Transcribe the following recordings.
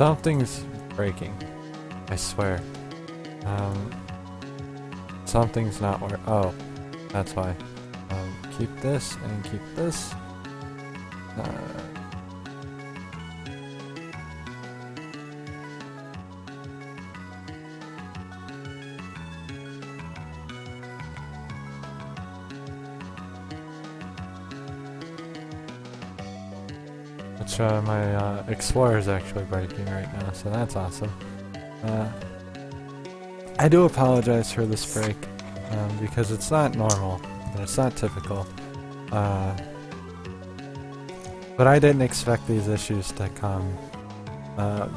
Something's breaking. I swear. Something's not working. Oh, that's why. Keep this and keep this. Which my Explorer is actually breaking right now, so that's awesome. I do apologize for this break, because it's not normal, and it's not typical. But I didn't expect these issues to come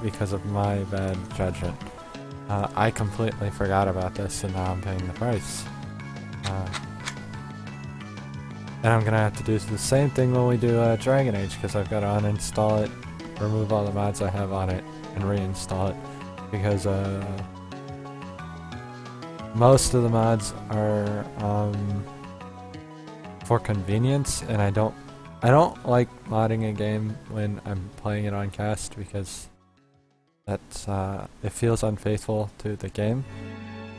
because of my bad judgment. I completely forgot about this, and now I'm paying the price. And I'm gonna have to do the same thing when we do Dragon Age, because I've got to uninstall it, remove all the mods I have on it, and reinstall it. Because most of the mods are for convenience, and I don't like modding a game when I'm playing it on cast, because that's it feels unfaithful to the game.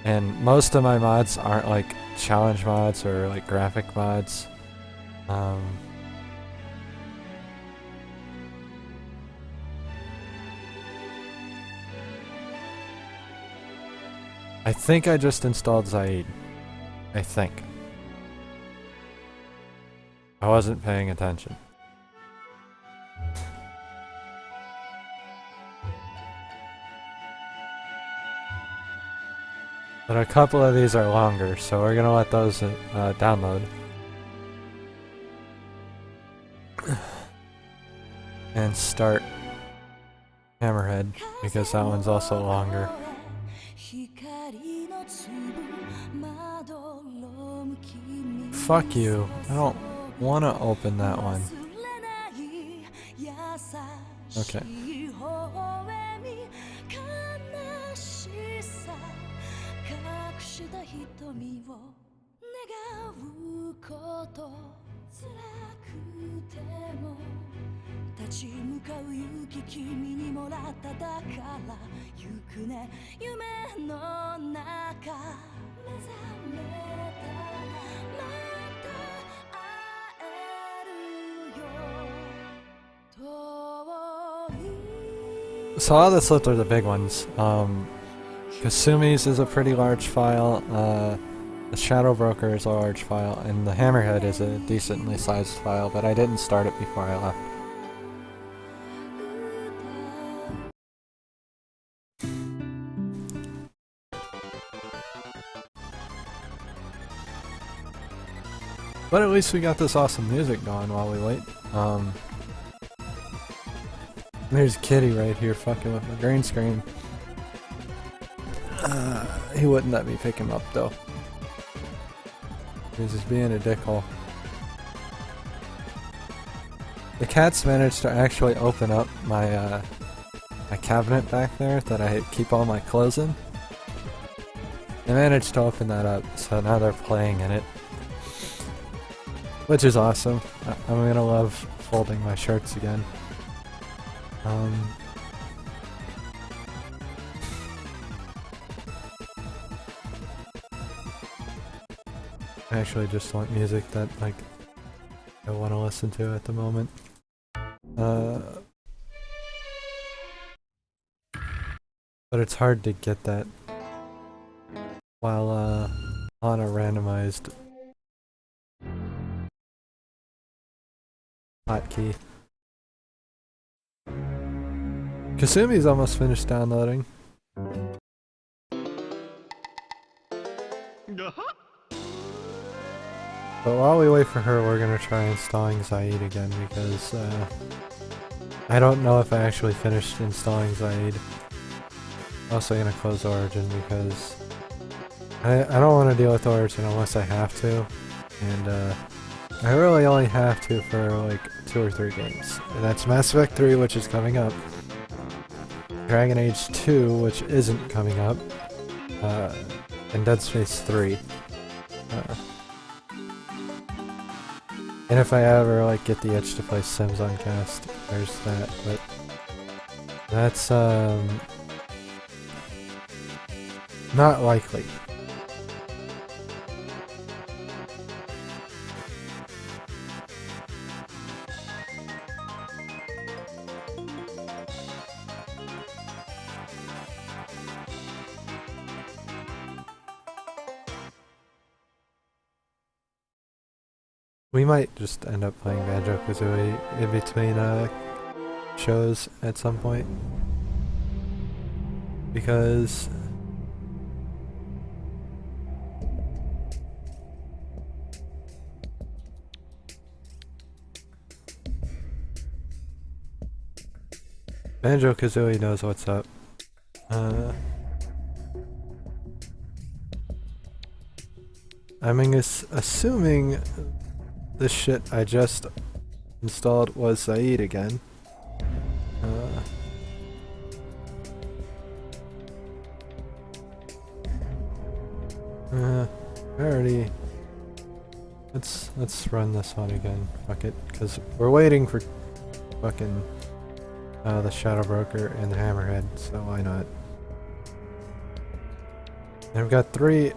And most of my mods aren't like challenge mods or like graphic mods. I think I just installed Zaid. I think. I wasn't paying attention. But a couple of these are longer, so we're gonna let those download. And start Hammerhead, because that one's also longer. Fuck you. I don't want to open that one. Okay. So all that's left are the big ones. Kasumi's is a pretty large file, the Shadow Broker is a large file, and the Hammerhead is a decently sized file, but I didn't start it before I left. But at least we got this awesome music going while we wait. There's Kitty right here fucking with my green screen. He wouldn't let me pick him up though. He's just being a dickhole. The cats managed to actually open up my my cabinet back there that I keep all my clothes in. They managed to open that up, so now they're playing in it. Which is awesome. I'm gonna love folding my shirts again. I actually just want music that, like, I want to listen to at the moment. But it's hard to get that while on a randomized hotkey. Kasumi's almost finished downloading. But while we wait for her, we're gonna try installing Zaid again, because I don't know if I actually finished installing Zaid. Also gonna close Origin because I don't want to deal with Origin unless I have to, and I really only have to for like 2 or 3 games. And that's Mass Effect 3, which is coming up, Dragon Age 2, which isn't coming up, and Dead Space 3. And if I ever like get the itch to play Sims on cast, there's that, but That's not likely. We might just end up playing Banjo-Kazooie in between shows at some point. Because Banjo-Kazooie knows what's up. I'm assuming the shit I just installed was Zaid again. Already. Let's run this one again. Fuck it, because we're waiting for fucking the Shadow Broker and the Hammerhead, so why not? And I've got 3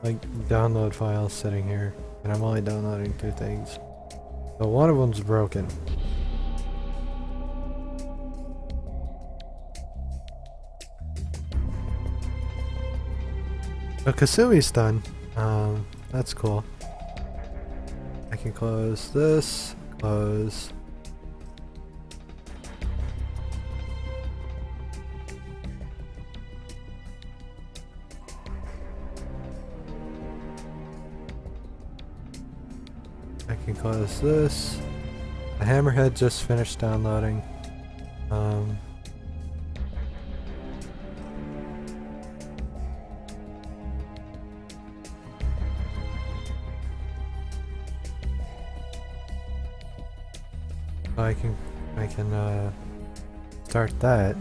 like download files sitting here, and I'm only downloading 2 things. So one of them's broken. But Kasumi's done. That's cool. I can close this, close. I can close this. The Hammerhead just finished downloading. I can start that.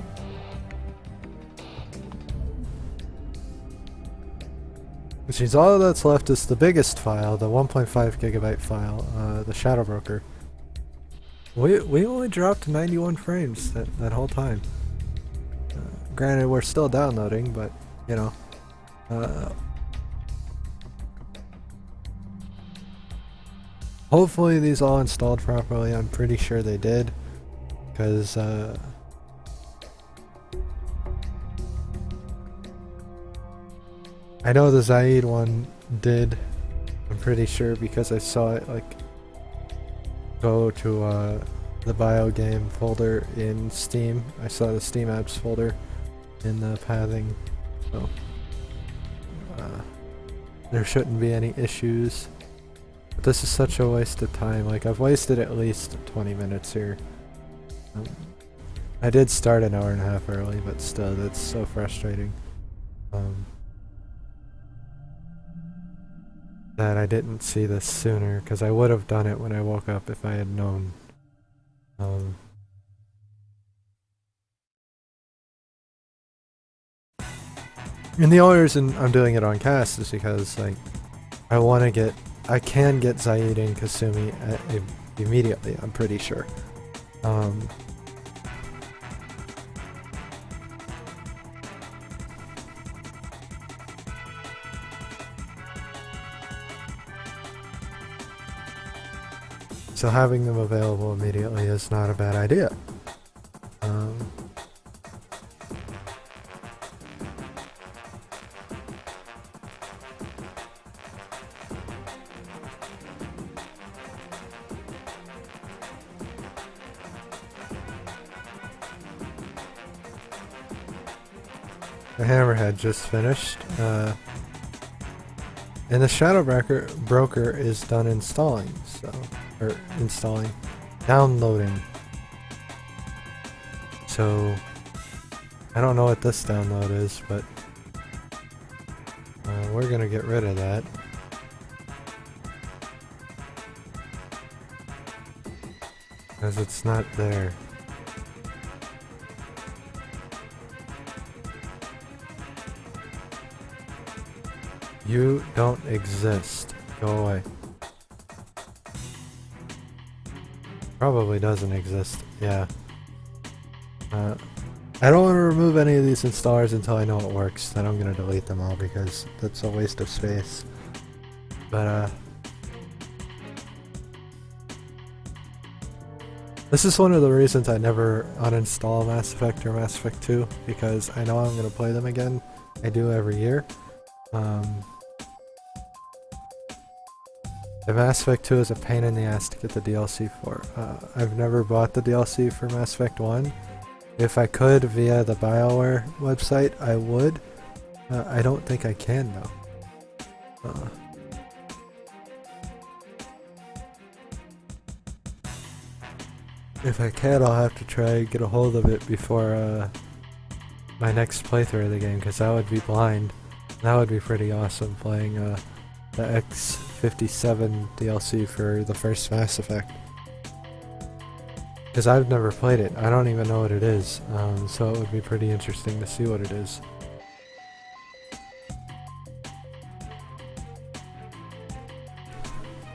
Which means all that's left is the biggest file, the 1.5 gigabyte file, the Shadow Broker. We only dropped to 91 frames that whole time. Granted, we're still downloading, but you know. Hopefully these all installed properly. I'm pretty sure they did, because I know the Zaid one did. I'm pretty sure because I saw it like go to the bio game folder in Steam. I saw the Steam apps folder in the pathing, so there shouldn't be any issues. But this is such a waste of time. Like, I've wasted at least 20 minutes here. I did start an hour and a half early, but still, that's so frustrating. That I didn't see this sooner, because I would have done it when I woke up if I had known. And the only reason I'm doing it on cast is because, like, I can get Zaid and Kasumi immediately, I'm pretty sure. So having them available immediately is not a bad idea. The Hammerhead just finished, and the Shadow Broker is done installing, downloading. So, I don't know what this download is, but we're gonna get rid of that. Because it's not there. You don't exist. Go away. Probably doesn't exist. Yeah. I don't want to remove any of these installers until I know it works. Then I'm gonna delete them all because that's a waste of space. But this is one of the reasons I never uninstall Mass Effect or Mass Effect 2, because I know I'm gonna play them again. I do every year. The Mass Effect 2 is a pain in the ass to get the DLC for. I've never bought the DLC for Mass Effect 1. If I could via the BioWare website, I would. I don't think I can though. If I can, I'll have to try and get a hold of it before my next playthrough of the game, because that would be blind. That would be pretty awesome, playing the X57 DLC for the first Mass Effect. Because I've never played it, I don't even know what it is, so it would be pretty interesting to see what it is.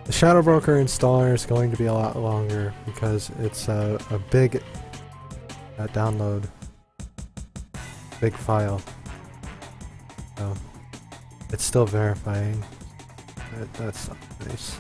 The Shadow Broker installer is going to be a lot longer because it's a big download, big file. So it's still verifying. That's nice.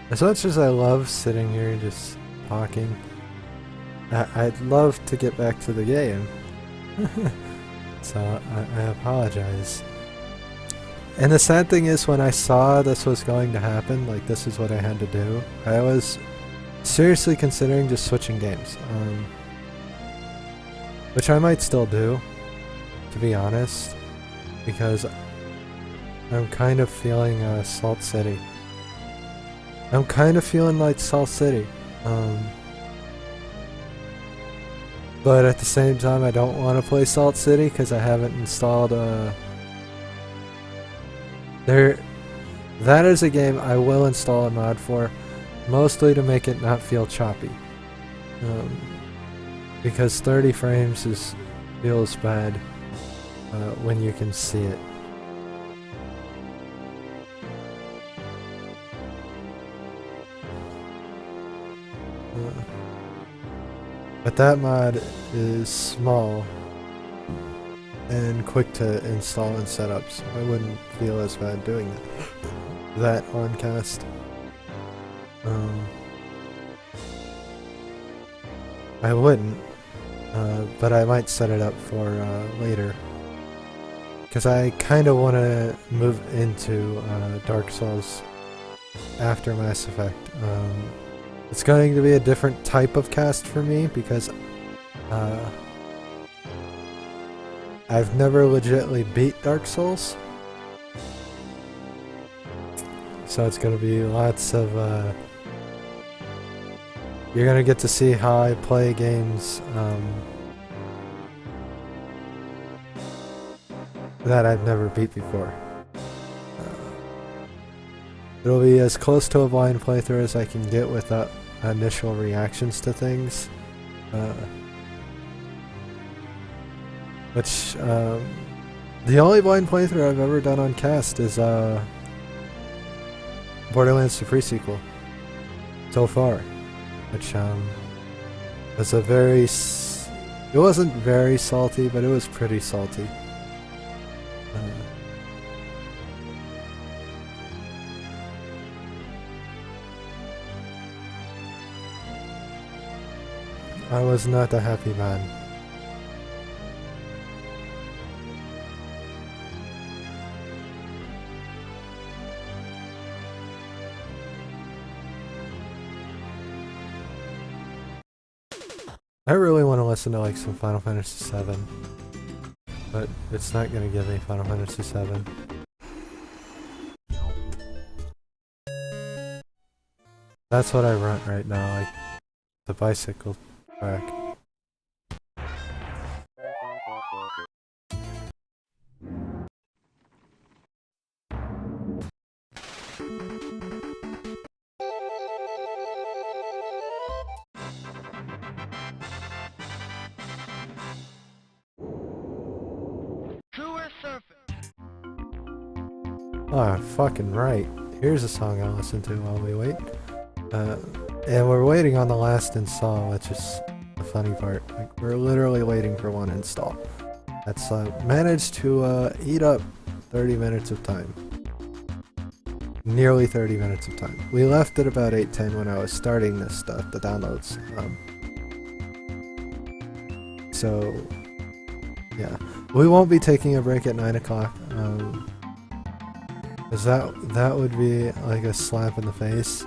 As much as I love sitting here just talking, I'd love to get back to the game. So I apologize. And the sad thing is, when I saw this was going to happen, like this is what I had to do, I was seriously considering just switching games. Which I might still do, to be honest, because I'm kind of feeling Salt City. I'm kind of feeling like Salt City. But at the same time, I don't want to play Salt City because I haven't installed that is a game I will install a mod for, mostly to make it not feel choppy. Because 30 frames feels bad when you can see it. But that mod is small and quick to install and set up, so I wouldn't feel as bad doing that on cast. I wouldn't, but I might set it up for later. Because I kind of want to move into Dark Souls after Mass Effect. It's going to be a different type of cast for me because I've never legitimately beat Dark Souls. So it's going to be lots of you're going to get to see how I play games that I've never beat before. It'll be as close to a blind playthrough as I can get without initial reactions to things. The only blind playthrough I've ever done on cast is Borderlands 2 Pre-Sequel so far, which was a very it wasn't very salty, but it was pretty salty. I was not a happy man. I really want to listen to like some Final Fantasy VII, but it's not going to give me Final Fantasy VII. That's what I run right now, like The bicycle track. Oh, fucking right. Here's a song I'll listen to while we wait. And we're waiting on the last install, which is the funny part. Like, we're literally waiting for one install. That's managed to eat up 30 minutes of time. Nearly 30 minutes of time. We left at about 8:10 when I was starting this stuff, the downloads. So, yeah. We won't be taking a break at 9 o'clock. Cause that would be like a slap in the face.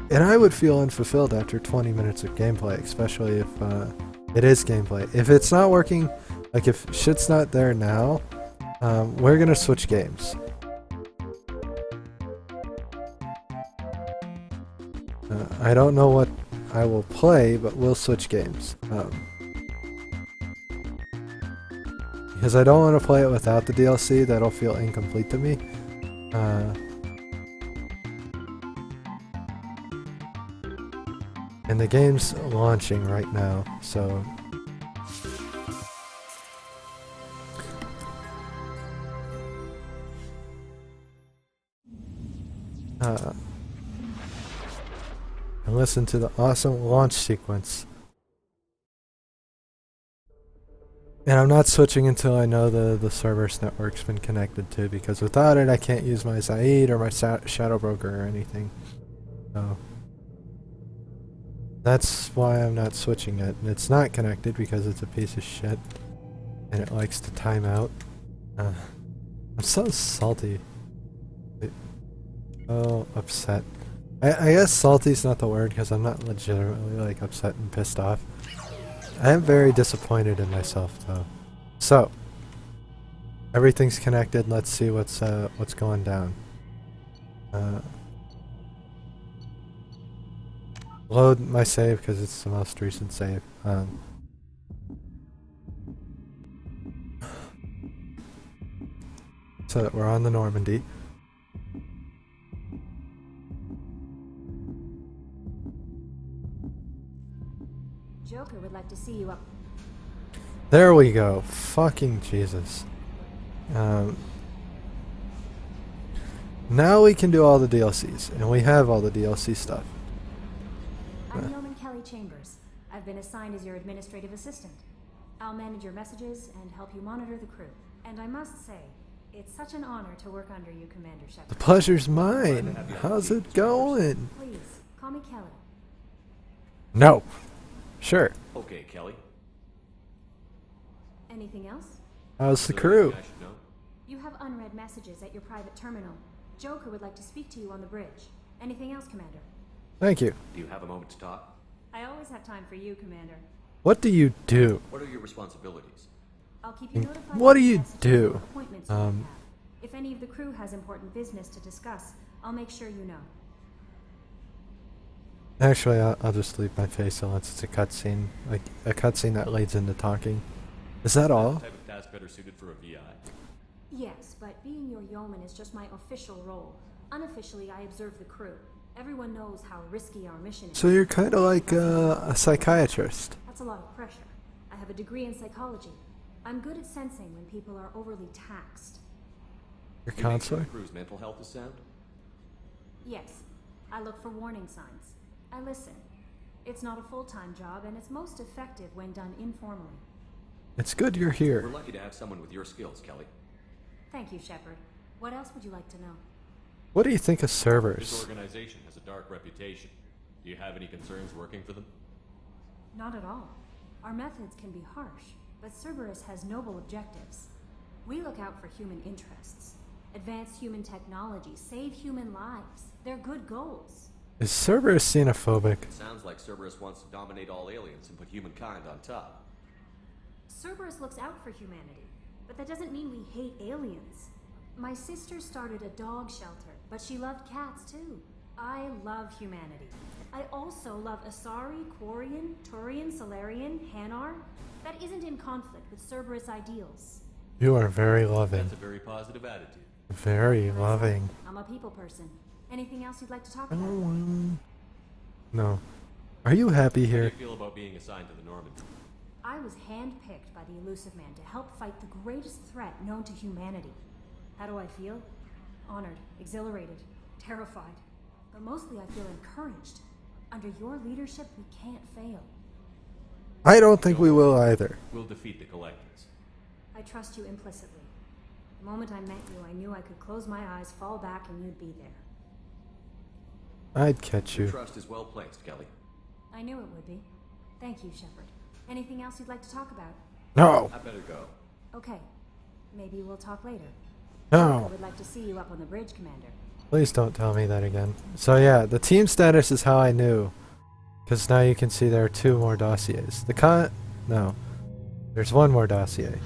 And I would feel unfulfilled after 20 minutes of gameplay, especially if it is gameplay. If it's not working, like if shit's not there now, we're gonna switch games. I don't know what I will play, but we'll switch games. Because I don't want to play it without the DLC, that'll feel incomplete to me. And the game's launching right now, so... and listen to the awesome launch sequence. And I'm not switching until I know the Cerberus network's been connected to, because without it I can't use my Zaid or my Shadow Broker or anything. So that's why I'm not switching it. And it's not connected because it's a piece of shit. And it likes to time out. I'm so salty. So upset. I guess salty's not the word because I'm not legitimately like upset and pissed off. I am very disappointed in myself though. So everything's connected. Let's see what's going down. Load my save because it's the most recent save. So that we're on the Normandy. Joker would like to see you up. There we go. Fucking Jesus. Now we can do all the DLCs, and we have all the DLC stuff. I'm Yeoman Kelly Chambers. I've been assigned as your administrative assistant. I'll manage your messages and help you monitor the crew. And I must say, it's such an honor to work under you, Commander Shepard. The pleasure's mine. How's it going? Please, call me Kelly. No. Sure. Okay, Kelly. Anything else? How's the crew? I should know. You have unread messages at your private terminal. Joker would like to speak to you on the bridge. Anything else, Commander? Thank you. Do you have a moment to talk? I always have time for you, Commander. What do you do? What are your responsibilities? I'll keep you notified. What do of you messages do? or appointments you have. If any of the crew has important business to discuss, I'll make sure you know. Actually, I'll just leave my face unless it's a cutscene. Like, a cutscene that leads into talking. Is that all? Type of task better suited for a VI. Yes, but being your yeoman is just my official role. Unofficially, I observe the crew. Everyone knows how risky our mission is. So you're kind of like a psychiatrist. That's a lot of pressure. I have a degree in psychology. I'm good at sensing when people are overly taxed. Your You make sure counselor? the crew's mental health is sound? Yes, I look for warning signs. I listen. It's not a full-time job, and it's most effective when done informally. It's good you're here. We're lucky to have someone with your skills, Kelly. Thank you, Shepard. What else would you like to know? What do you think of This servers? organization has a dark reputation. Do you have any concerns working for them? Not at all. Our methods can be harsh, but Cerberus has noble objectives. We look out for human interests, advance human technology, save human lives. They're good goals. Is Cerberus xenophobic? Sounds like Cerberus wants to dominate all aliens and put humankind on top. Cerberus looks out for humanity, but that doesn't mean we hate aliens. My sister started a dog shelter, but she loved cats too. I love humanity. I also love Asari, Quarian, Turian, Solarian, Hanar. That isn't in conflict with Cerberus ideals. You are very loving. That's a very positive attitude. Very loving. I'm a people person. Anything else you'd like to talk about? No. Are you happy How do here? you feel about being assigned to the Normans? I was handpicked by the Elusive Man to help fight the greatest threat known to humanity. How do I feel? Honored, exhilarated, terrified. But mostly I feel encouraged. Under your leadership, we can't fail. I don't think we will either. We'll defeat the Collectors. I trust you implicitly. The moment I met you, I knew I could close my eyes, fall back, and you'd be there. I'd catch Your you. trust is well placed, Kelly. I knew it would be. Thank you, Shepard. Anything else you'd like to talk about? No. I better go. Okay. Maybe we'll talk later. I No. would like to see you up on the bridge, Commander. Please don't tell me that again. So yeah, the team status is how I knew. Because now you can see there are 2 more dossiers. No. There's 1 more dossier.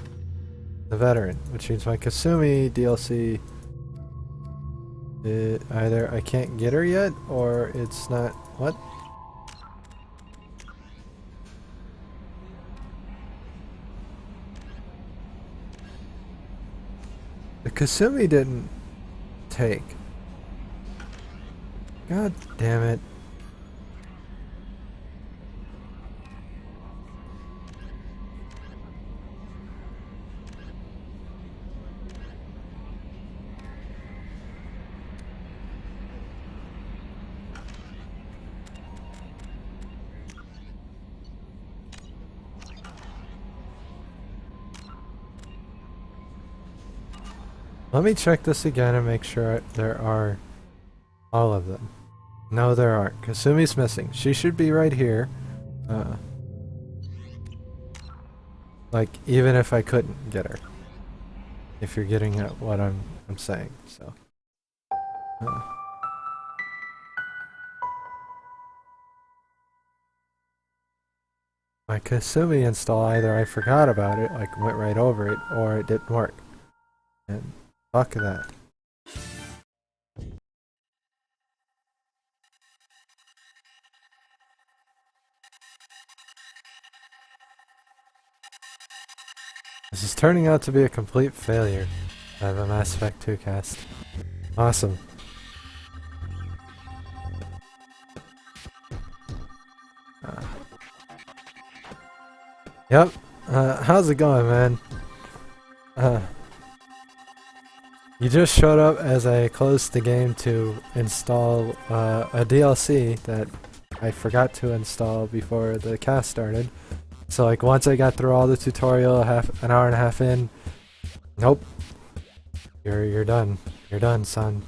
The Veteran, which means my Kasumi DLC... either I can't get her yet, or it's not... What? The Kasumi didn't take. God damn it. Let me check this again and make sure there are all of them. No, there aren't. Kasumi's missing. She should be right here. Like, even if I couldn't get her. If you're getting at what I'm saying, so. My Kasumi install, either I forgot about it, like went right over it, or it didn't work. And fuck that. This is turning out to be a complete failure of a Mass Effect 2 cast. Awesome. Yep. How's it going, man? You just showed up as I closed the game to install a DLC that I forgot to install before the cast started. So like once I got through all the tutorial, an hour and a half in, nope. You're done. You're done, son.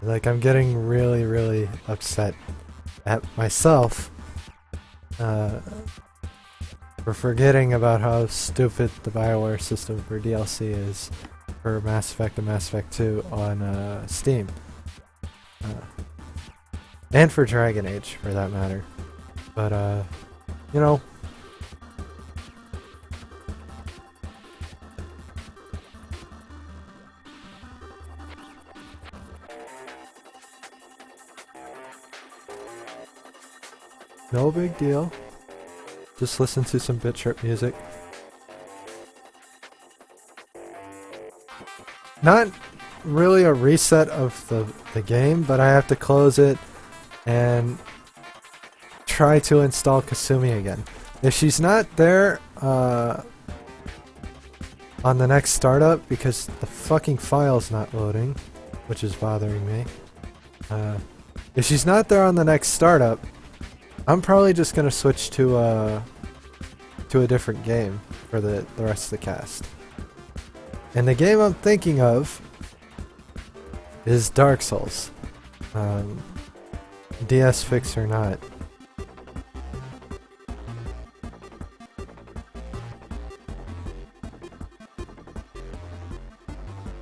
Like I'm getting really, really upset at myself for forgetting about how stupid the BioWare system for DLC is for Mass Effect and Mass Effect 2 on Steam. And for Dragon Age, for that matter. But, you know. No big deal. Just listen to some bit trip music. Not really a reset of the game, but I have to close it and try to install Kasumi again. If she's not there on the next startup, because the fucking file's not loading, which is bothering me. If she's not there on the next startup, I'm probably just gonna switch to a different game for the rest of the cast. And the game I'm thinking of is Dark Souls. DS fix or not.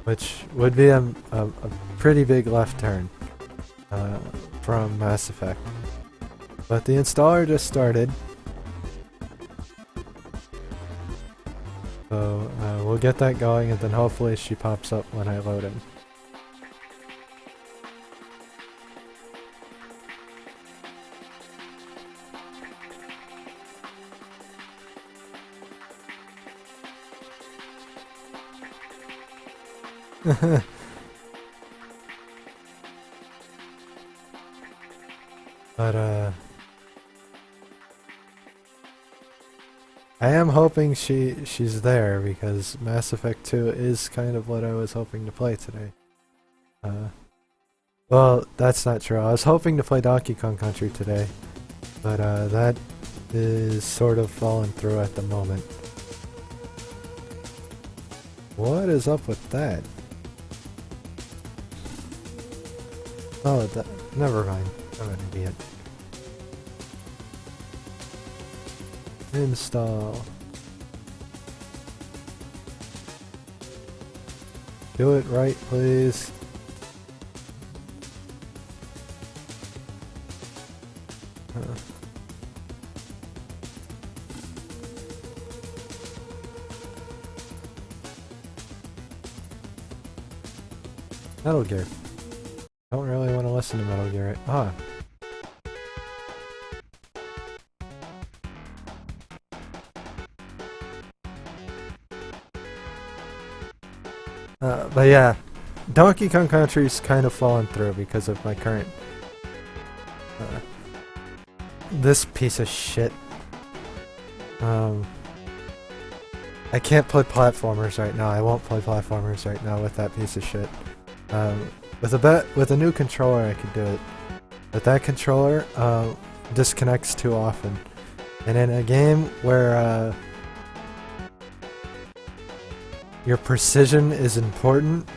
Which would be a pretty big left turn from Mass Effect. But the installer just started. So we'll get that going, and then hopefully she pops up when I load in. But I am hoping she's there, because Mass Effect 2 is kind of what I was hoping to play today. Well, that's not true. I was hoping to play Donkey Kong Country today, but that is sort of falling through at the moment. What is up with that? Oh, never mind. I'm an idiot. Install. Do it right, please. Metal Gear. Don't really want to listen to Metal Gear. But yeah, Donkey Kong Country's kind of fallen through because of my current this piece of shit. I can't play platformers right now. I won't play platformers right now with that piece of shit. With a new controller I could do it, but that controller disconnects too often. And in a game where your precision is important,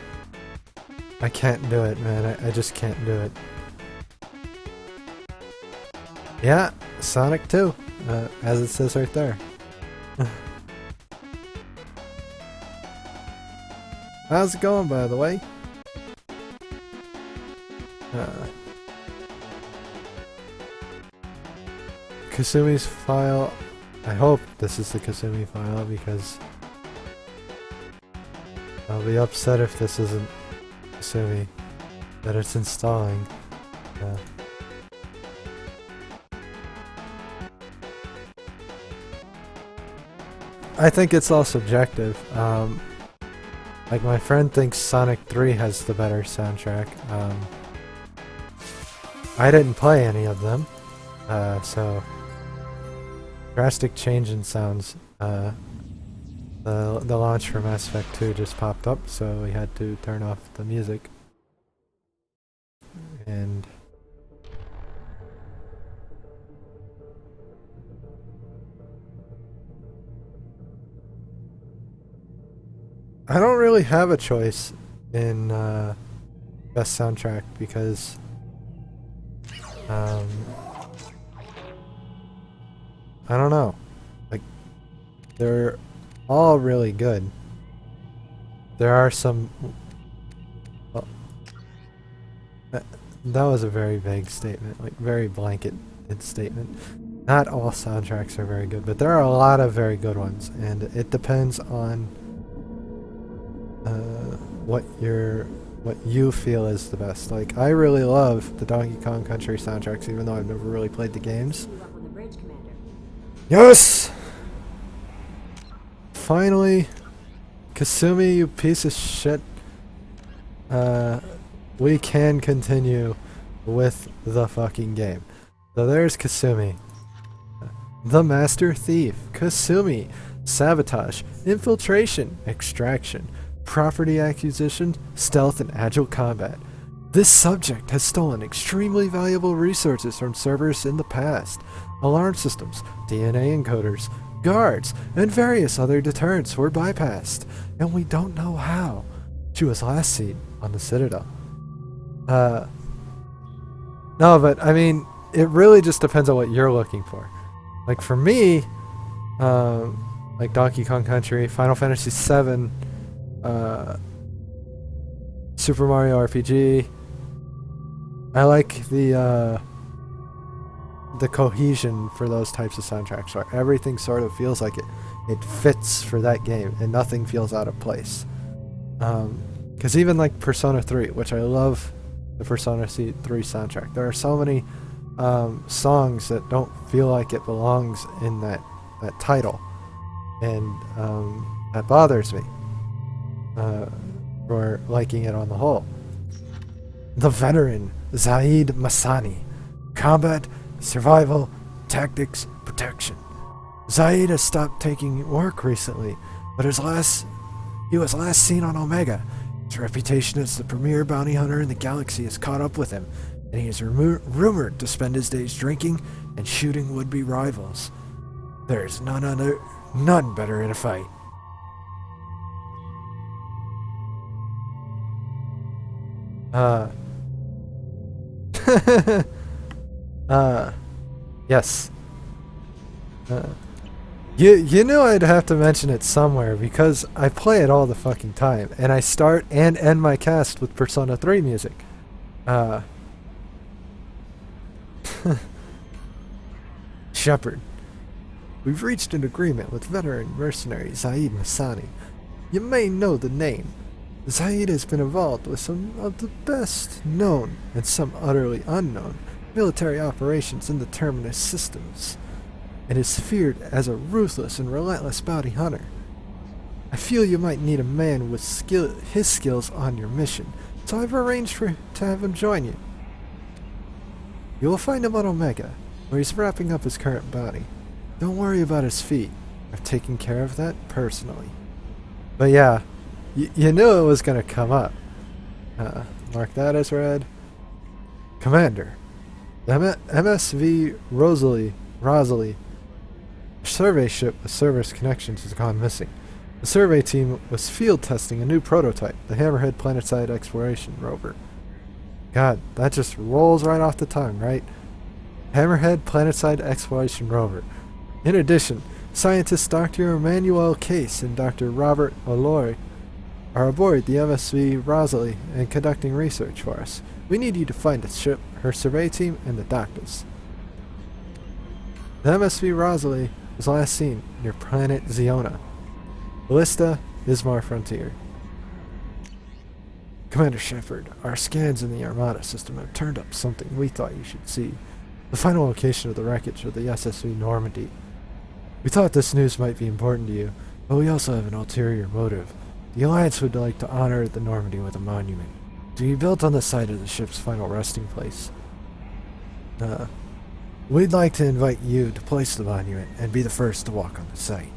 I can't do it, man. I just can't do it. Yeah, Sonic 2, as it says right there. How's it going, by the way? Kasumi's file. I hope this is the Kasumi file, because I'll be upset if this isn't Kasumi that it's installing. I think it's all subjective. Like, my friend thinks Sonic 3 has the better soundtrack. I didn't play any of them, so drastic change in sounds. The launch for Mass Effect 2 just popped up, so we had to turn off the music. And I don't really have a choice in best soundtrack, because I don't know. Like, they're all really good. There are some. Well, that was a very vague statement, like very blanket statement. Not all soundtracks are very good, but there are a lot of very good ones, and it depends on what you feel is the best. Like, I really love the Donkey Kong Country soundtracks, even though I've never really played the games. Yes! Finally! Kasumi, you piece of shit. We can continue with the fucking game. So there's Kasumi. The Master Thief. Kasumi. Sabotage. Infiltration. Extraction. Property acquisition, stealth, and agile combat. This subject has stolen extremely valuable resources from servers in the past. Alarm systems, DNA encoders, guards, and various other deterrents were bypassed, and we don't know how. She was last seen on the Citadel. No, but I mean, it really just depends on what you're looking for. Like, for me, like Donkey Kong Country, Final Fantasy VII, Super Mario RPG. I like the cohesion for those types of soundtracks, where everything sort of feels like it fits for that game, and nothing feels out of place. Because even like Persona 3, which I love the Persona 3 soundtrack, there are so many songs that don't feel like it belongs in that title, and that bothers me for liking it on the whole. The veteran Zaid Masani. Combat, survival, tactics, protection. Zaid has stopped taking work recently, but he was last seen on Omega. His reputation as the premier bounty hunter in the galaxy has caught up with him, and he is rumored to spend his days drinking and shooting would-be rivals. There is none better in a fight. Yes. You knew I'd have to mention it somewhere because I play it all the fucking time, and I start and end my cast with Persona 3 music. Shepard. We've reached an agreement with veteran mercenary Zaid Masani. You may know the name. Zaid has been involved with some of the best known and some utterly unknown military operations in the Terminus systems, and is feared as a ruthless and relentless bounty hunter. I feel you might need a man with his skills on your mission, so I've arranged to have him join you. You will find him on Omega, where he's wrapping up his current bounty. Don't worry about his feet. I've taken care of that personally. But yeah, you knew it was going to come up. Mark that as read. Commander, MSV Rosalie, a survey ship with Cerberus connections has gone missing. The survey team was field testing a new prototype, the Hammerhead Planetside Exploration Rover. God, that just rolls right off the tongue, right? Hammerhead Planetside Exploration Rover. In addition, scientists Dr. Emmanuel Case and Dr. Robert Malloy are aboard the MSV Rosalie and conducting research for us. We need you to find the ship, her survey team, and the doctors. The MSV Rosalie was last seen near planet Ziona. Ballista, Ismar Frontier. Commander Shepard, our scans in the Armada system have turned up something we thought you should see. The final location of the wreckage of the SSV Normandy. We thought this news might be important to you, but we also have an ulterior motive. The Alliance would like to honor the Normandy with a monument, to be built on the site of the ship's final resting place. We'd like to invite you to place the monument and be the first to walk on the site.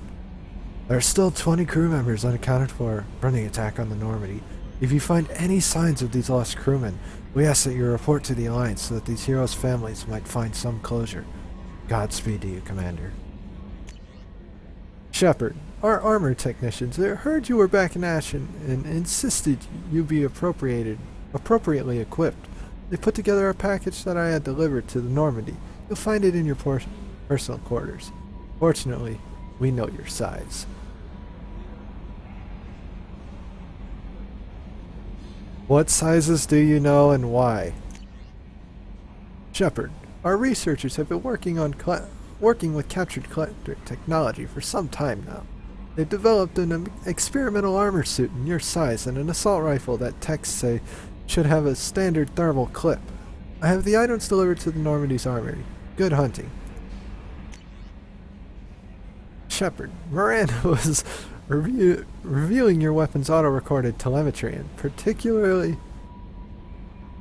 There are still 20 crew members unaccounted for from the attack on the Normandy. If you find any signs of these lost crewmen, we ask that you report to the Alliance so that these heroes' families might find some closure. Godspeed to you, Commander. Shepard, our armor technicians heard you were back in action and insisted you be appropriately equipped. They put together a package that I had delivered to the Normandy. You'll find it in your personal quarters. Fortunately, we know your size. What sizes do you know and why? Shepard, our researchers have been working with captured collector technology for some time now. They've developed an experimental armor suit in your size and an assault rifle that techs say should have a standard thermal clip. I have the items delivered to the Normandy's armory. Good hunting. Shepard, Miranda was reviewing your weapon's auto-recorded telemetry, and particularly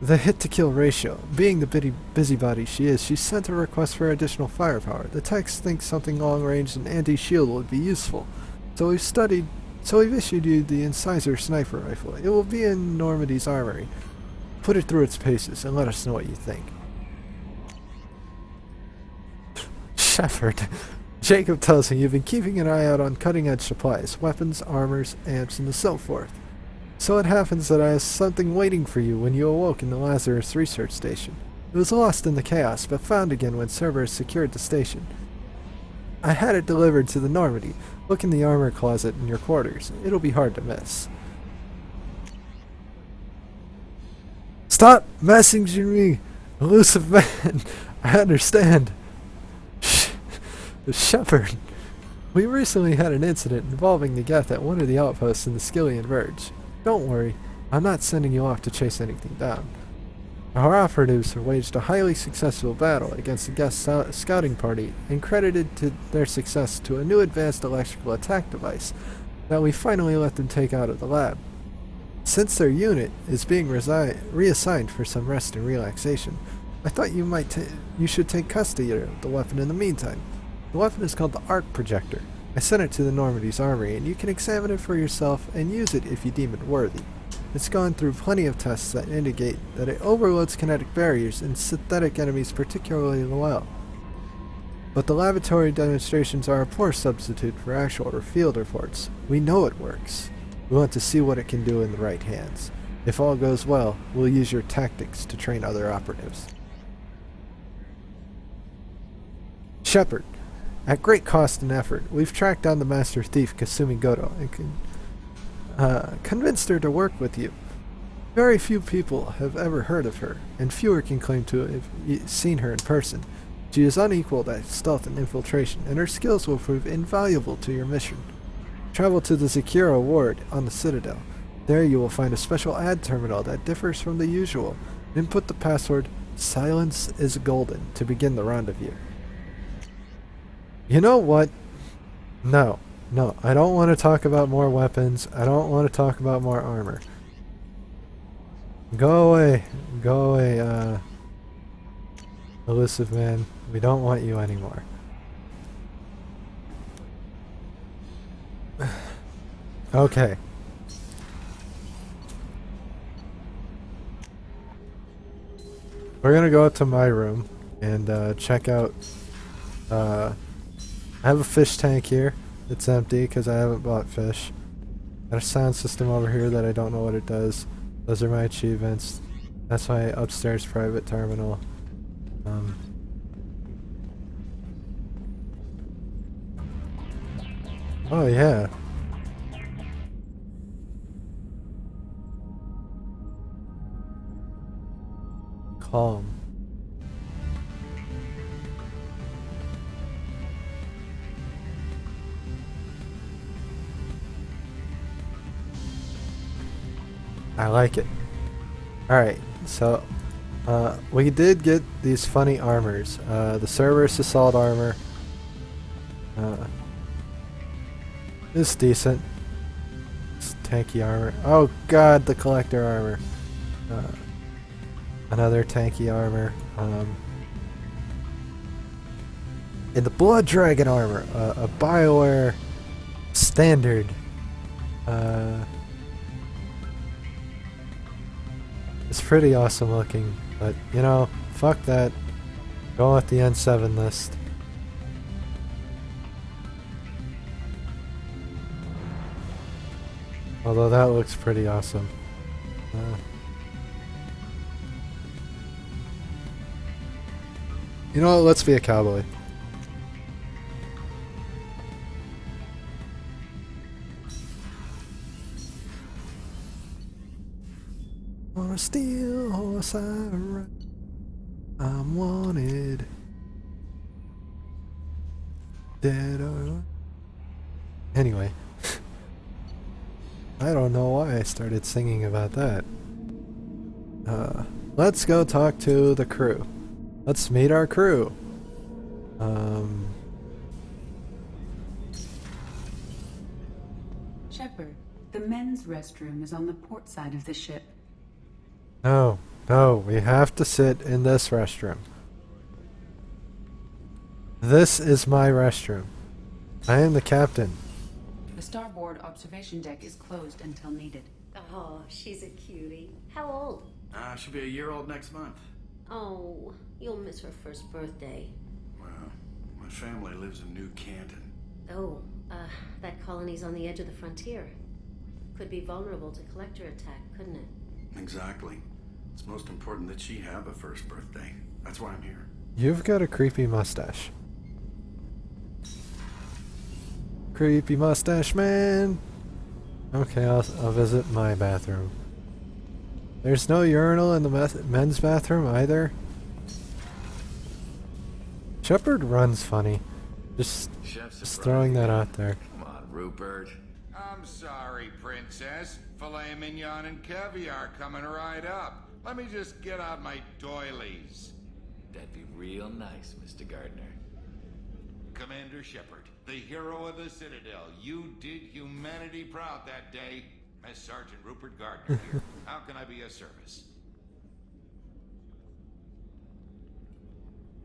the hit-to-kill ratio. Being the busybody she is, she sent a request for additional firepower. The techs think something long-range and anti-shield would be useful, so we've issued you the Incisor sniper rifle. It will be in Normandy's armory. Put it through its paces and let us know what you think. Shepard, Jacob tells me you've been keeping an eye out on cutting-edge supplies, weapons, armors, amps, and so forth. So it happens that I have something waiting for you when you awoke in the Lazarus research station. It was lost in the chaos, but found again when Cerberus secured the station. I had it delivered to the Normandy. Look in the armor closet in your quarters. It'll be hard to miss. Stop messaging me, elusive man. I understand. Shepard, We recently had an incident involving the Geth at one of the outposts in the Skillian Verge. Don't worry, I'm not sending you off to chase anything down. Our operatives have waged a highly successful battle against the Geth scouting party and credited to their success to a new advanced electrical attack device that we finally let them take out of the lab. Since their unit is being reassigned for some rest and relaxation, I thought you should take custody of the weapon in the meantime. The weapon is called the Arc Projector. I sent it to the Normandy's armory, and you can examine it for yourself and use it if you deem it worthy. It's gone through plenty of tests that indicate that it overloads kinetic barriers and synthetic enemies particularly well. But the laboratory demonstrations are a poor substitute for actual or field reports. We know it works. We want to see what it can do in the right hands. If all goes well, we'll use your tactics to train other operatives. Shepard. At great cost and effort, we've tracked down the master thief Kasumi Goto and convinced her to work with you. Very few people have ever heard of her, and fewer can claim to have seen her in person. She is unequaled at stealth and infiltration, and her skills will prove invaluable to your mission. Travel to the Zakira ward on the Citadel. There you will find a special ad terminal that differs from the usual. Input the password "Silence is Golden" to begin the rendezvous. You know what? No, I don't want to talk about more weapons. I don't want to talk about more armor. Go away, elusive man. We don't want you anymore. Okay. We're gonna go up to my room and check out. I have a fish tank here. It's empty because I haven't bought fish. Got a sound system over here that I don't know what it does. Those are my achievements. That's my upstairs private terminal. Oh yeah. Calm. I like it. Alright, so we did get these funny armors. The Cerberus assault armor is decent. It's tanky armor. Oh god, the collector armor. Another tanky armor. And the Blood Dragon armor, a BioWare standard. It's pretty awesome looking, but you know, fuck that. Go with the N7 list. Although that looks pretty awesome. You know what, let's be a cowboy. On a steel horse I ride, I'm wanted. Dead or... Anyway. I don't know why I started singing about that. Let's go talk to the crew. Let's meet our crew. Shepard, the men's restroom is on the port side of the ship. No, we have to sit in this restroom. This is my restroom. I am the captain. The starboard observation deck is closed until needed. Oh, she's a cutie. How old? She'll be a year old next month. Oh, you'll miss her first birthday. Well, my family lives in New Canton. Oh, that colony's on the edge of the frontier. Could be vulnerable to collector attack, couldn't it? Exactly. It's most important that she have a first birthday. That's why I'm here. You've got a creepy mustache. Creepy mustache man! Okay, I'll visit my bathroom. There's no urinal in the men's bathroom either. Shepard runs funny. Just throwing that out there. Come on, Rupert. I'm sorry, Princess. Filet mignon and caviar coming right up. Let me just get out my doilies. That'd be real nice, Mr. Gardner. Commander Shepard, the hero of the Citadel. You did humanity proud that day. As Sergeant Rupert Gardner here. How can I be of service?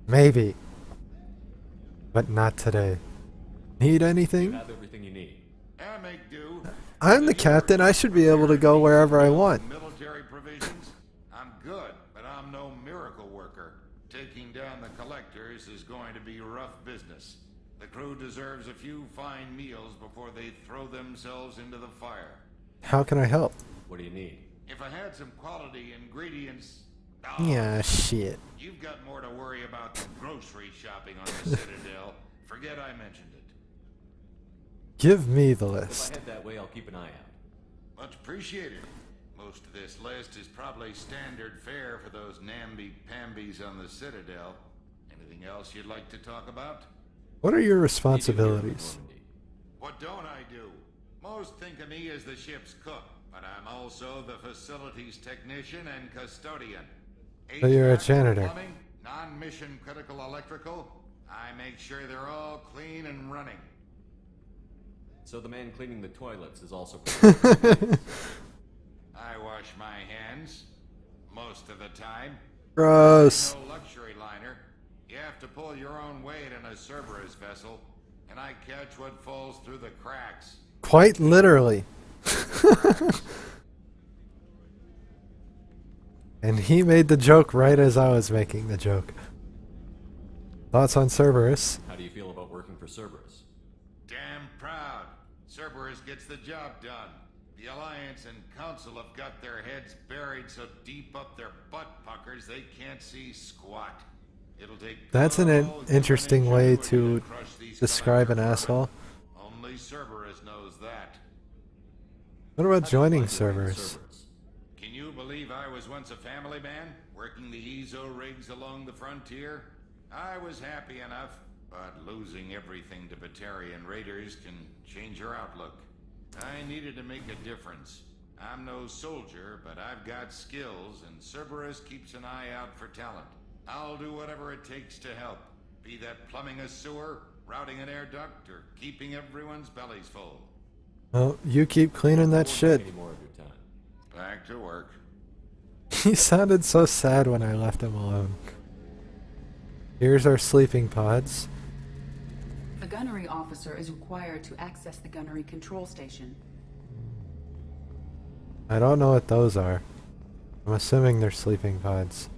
Maybe. But not today. Need You anything? have everything you need. I make do. I'm the captain. I should be able to go wherever I want. Military provisions? I'm good, but I'm no miracle worker. Taking down the collectors is going to be rough business. The crew deserves a few fine meals before they throw themselves into the fire. How can I help? What do you need? If I had some quality ingredients... Yeah, shit. You've got more to worry about than grocery shopping on the Citadel. Forget I mentioned it. Give me the If I list. head that way, I'll keep an eye out. Much appreciated. Most of this list is probably standard fare for those namby-pambies on the Citadel. Anything else you'd like to talk about? What are your What do you do here in responsibilities? Normandy? What don't I do? Most think of me as the ship's cook, but I'm also the facilities technician and custodian. So you're a HVAC, janitor. Plumbing, non-mission critical electrical. I make sure they're all clean and running. So the man cleaning the toilets is also. I wash my hands most of the time. Gross. No luxury liner. You have to pull your own weight in a Cerberus vessel, and I catch what falls through the cracks. Quite literally. And he made the joke right as I was making the joke. Thoughts on Cerberus? How do you feel about working for Cerberus? Damn proud. Cerberus gets the job done. The Alliance and Council have got their heads buried so deep up their butt puckers they can't see squat. It'll take That's an all human interesting way ingenuity to crush these describe an collector asshole. vermin. Only Cerberus knows that. What about How do you joining find your way to Cerberus? Can you believe I was once a family man, working the EZO rigs along the frontier? I was happy enough, but losing everything to Batarian raiders can change your outlook. I needed to make a difference. I'm no soldier, but I've got skills, and Cerberus keeps an eye out for talent. I'll do whatever it takes to help, be that plumbing a sewer, routing an air duct, or keeping everyone's bellies full. Well, you keep cleaning that Won't take shit. Any more of your time. Back to work. He sounded so sad when I left him alone. Here's our sleeping pods. The gunnery officer is required to access the gunnery control station. I don't know what those are. I'm assuming they're sleeping pods.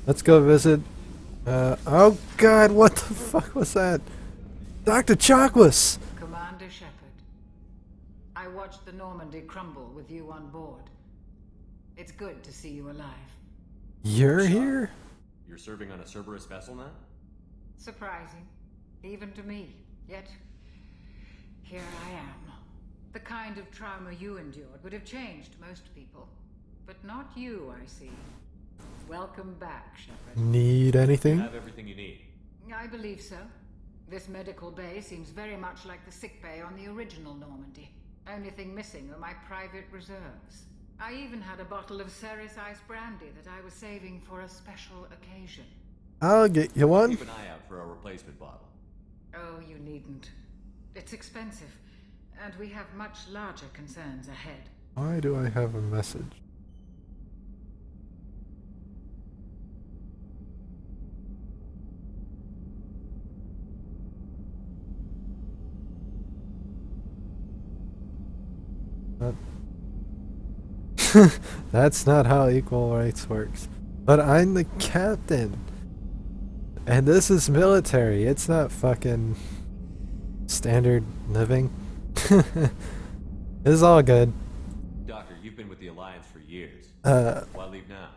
Let's go visit. Oh god, what the fuck was that? Dr. Chockless! Commander Shepard, I watched the Normandy crumble with you on board. It's good to see you alive. You're here? You're serving on a Cerberus vessel now? Surprising, even to me. Yet, here I am. The kind of trauma you endured would have changed most people. But not you, I see. Welcome back, Shepard. Need You anything? have everything you need. I believe so. This medical bay seems very much like the sick bay on the original Normandy. Only thing missing are my private reserves. I even had a bottle of Ceres Ice brandy that I was saving for a special occasion. I'll get you one. Keep an eye out for a replacement bottle. Oh, you needn't. It's expensive, and we have much larger concerns ahead. Why do I have a message? That- That's not how equal rights works. But I'm the captain. And this is military. It's not fucking standard living. This is all good. Doctor, you've been with the Alliance for years. Uh, Why leave now?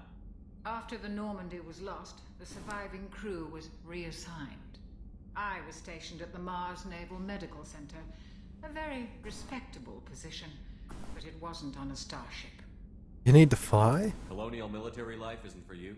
After the Normandy was lost, the surviving crew was reassigned. I was stationed at the Mars Naval Medical Center, a very respectable position, but it wasn't on a starship. You need to fly? Colonial military life isn't for you?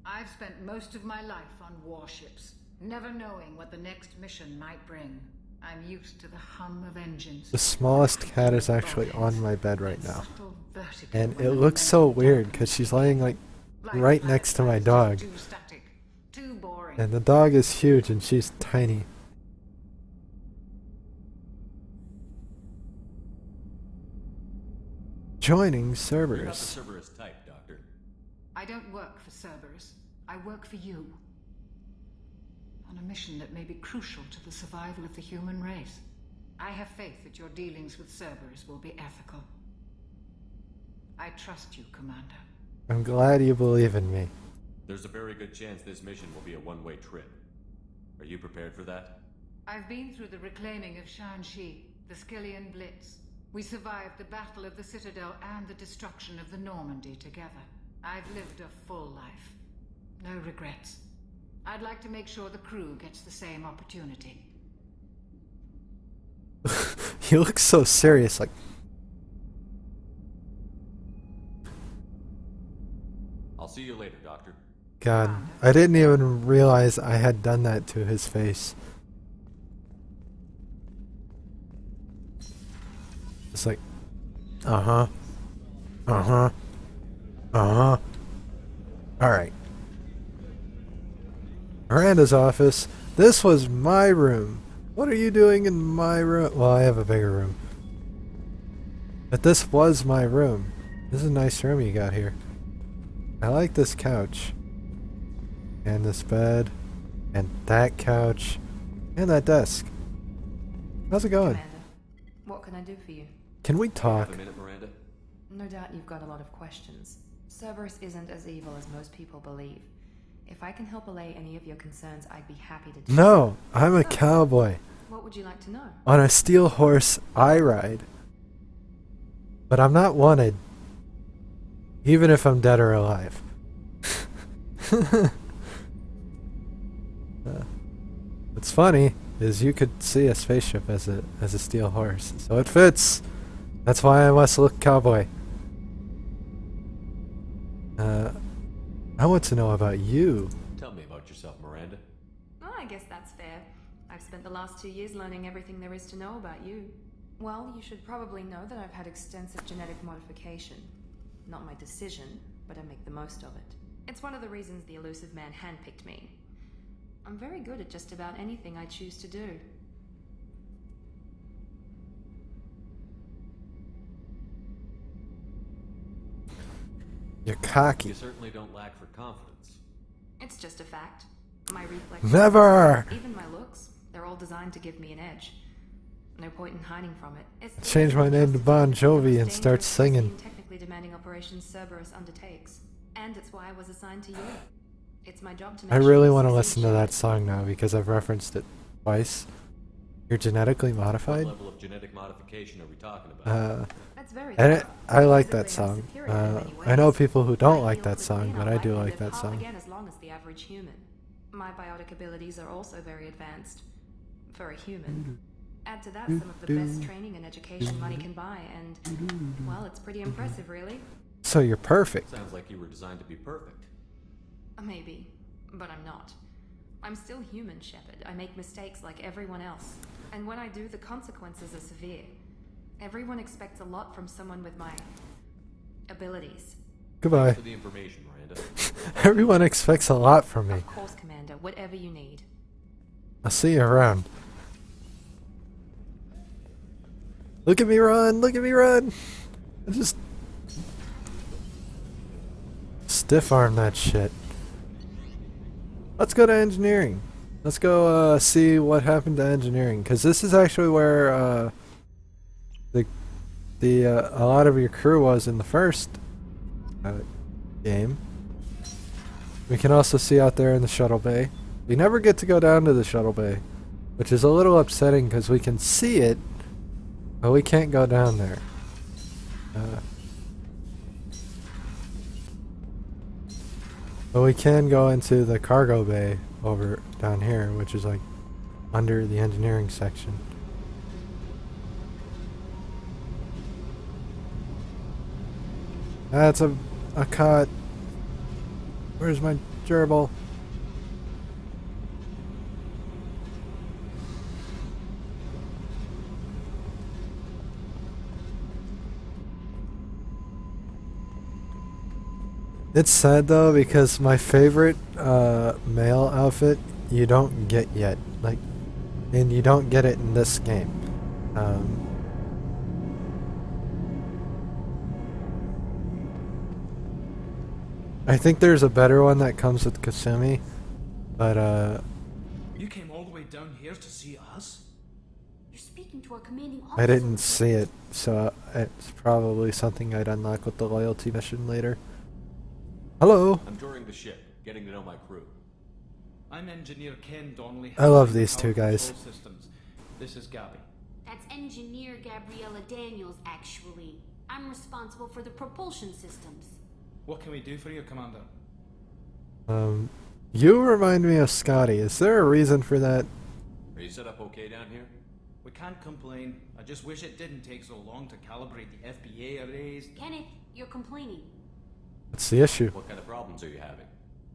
I've spent most of my life on warships, Never knowing what the next mission might bring, I'm used to the hum of engines. The smallest cat is actually on my bed right now. Subtle vertigo And when it the looks so momentum weird builds. because she's laying like Life right next to my fireflies, dog. Too static, too boring. And the dog is huge and she's tiny. Joining You're not the Cerberus. Cerberus type, Doctor. I don't work for Cerberus. I work for you. On a mission that may be crucial to the survival of the human race. I have faith that your dealings with Cerberus will be ethical. I trust you, Commander. I'm glad you believe in me. There's a very good chance this mission will be a one-way trip. Are you prepared for that? I've been through the reclaiming of Shànks, the Skillian Blitz. We survived the Battle of the Citadel and the destruction of the Normandy together. I've lived a full life. No regrets. I'd like to make sure the crew gets the same opportunity. He looks so serious, like, I'll see you later, Doctor. God, I didn't even realize I had done that to his face. It's like, uh-huh, uh-huh, uh-huh. Alright. Miranda's office. This was my room. What are you doing in my room? Well, I have a bigger room. But this was my room. This is a nice room you got here. I like this couch. And this bed. And that couch. And that desk. How's it going? Commander, what can I do for you? Can we talk? Have a minute, Miranda? No doubt you've got a lot of questions. Cerberus isn't as evil as most people believe. If I can help allay any of your concerns, I'd be happy to do No, I'm a so. cowboy. What would you like to know? On a steel horse, I ride. But I'm not wanted. Even if I'm dead or alive. What's funny is you could see a spaceship as a steel horse. So it fits. That's why I must look cowboy. I want to know about you. Tell me about yourself, Miranda. Oh, I guess that's fair. I've spent the last 2 years learning everything there is to know about you. Well, you should probably know that I've had extensive genetic modification. Not my decision, but I make the most of it. It's one of the reasons the elusive man handpicked me. I'm very good at just about anything I choose to do. You're cocky. You certainly don't lack for confidence. It's just a fact. My reflexes, Never! even my looks, they're all designed to give me an edge. No point in hiding from it. It's Change my name to Bon Jovi and start dangerous, singing. risky, and technically demanding operations Cerberus undertakes. And it's why I was assigned to you. It's my job to make I sure really you want to succeed. listen to that song now because I've referenced it twice. You're genetically What modified? level of genetic modification are we talking about? That's very And thorough. I like that Physically, I'm song. superior in many I know ways. people who don't My like yield that would song, mean but I'd I do likely like live that half song. again as long as the average human. My biotic abilities are also very advanced. For a human. Add to that some of the best training and education money can buy, and, well, it's pretty impressive, really. So you're perfect. Sounds like you were designed to be perfect. Maybe, but I'm not. I'm still human, Shepard. I make mistakes like everyone else. And when I do, the consequences are severe. Everyone expects a lot from someone with my abilities. Goodbye. For the information, Miranda. Everyone expects a lot from me. Of course, Commander, whatever you need. I'll see you around. Look at me run! Look at me run! I just stiff arm that shit. Let's go to engineering. Let's go see what happened to engineering, because this is actually where a lot of your crew was in the first game. We can also see out there in the shuttle bay. We never get to go down to the shuttle bay, which is a little upsetting because we can see it, but we can't go down there. But we can go into the cargo bay over down here, which is like under the engineering section. That's a cot. Where's my gerbil? It's sad though because my favorite male outfit you don't get yet, like, and you don't get it in this game. I think there's a better one that comes with Kasumi, but You came all the way down here to see us? You're speaking to our commanding officer. I didn't see it, so it's probably something I'd unlock with the loyalty mission later. Hello. I'm touring the ship, getting to know my crew. I'm Engineer Ken Donnelly. I love these two guys. Systems. This is Gabby. That's Engineer Gabriella Daniels, actually. I'm responsible for the propulsion systems. What can we do for you, Commander? You remind me of Scotty. Is there a reason for that? Are you set up okay down here? We can't complain. I just wish it didn't take so long to calibrate the FBA arrays. Kenneth, you're complaining. What's the issue? What kind of problems are you having?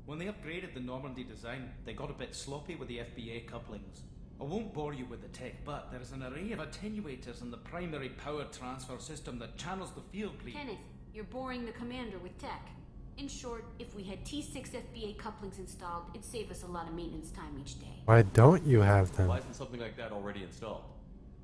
When they upgraded the Normandy design, they got a bit sloppy with the FBA couplings. I won't bore you with the tech, but there is an array of attenuators in the primary power transfer system that channels the field bleed. Kenneth, you're boring the commander with tech. In short, if we had T6 FBA couplings installed, it'd save us a lot of maintenance time each day. Why don't you have them? Why isn't something like that already installed?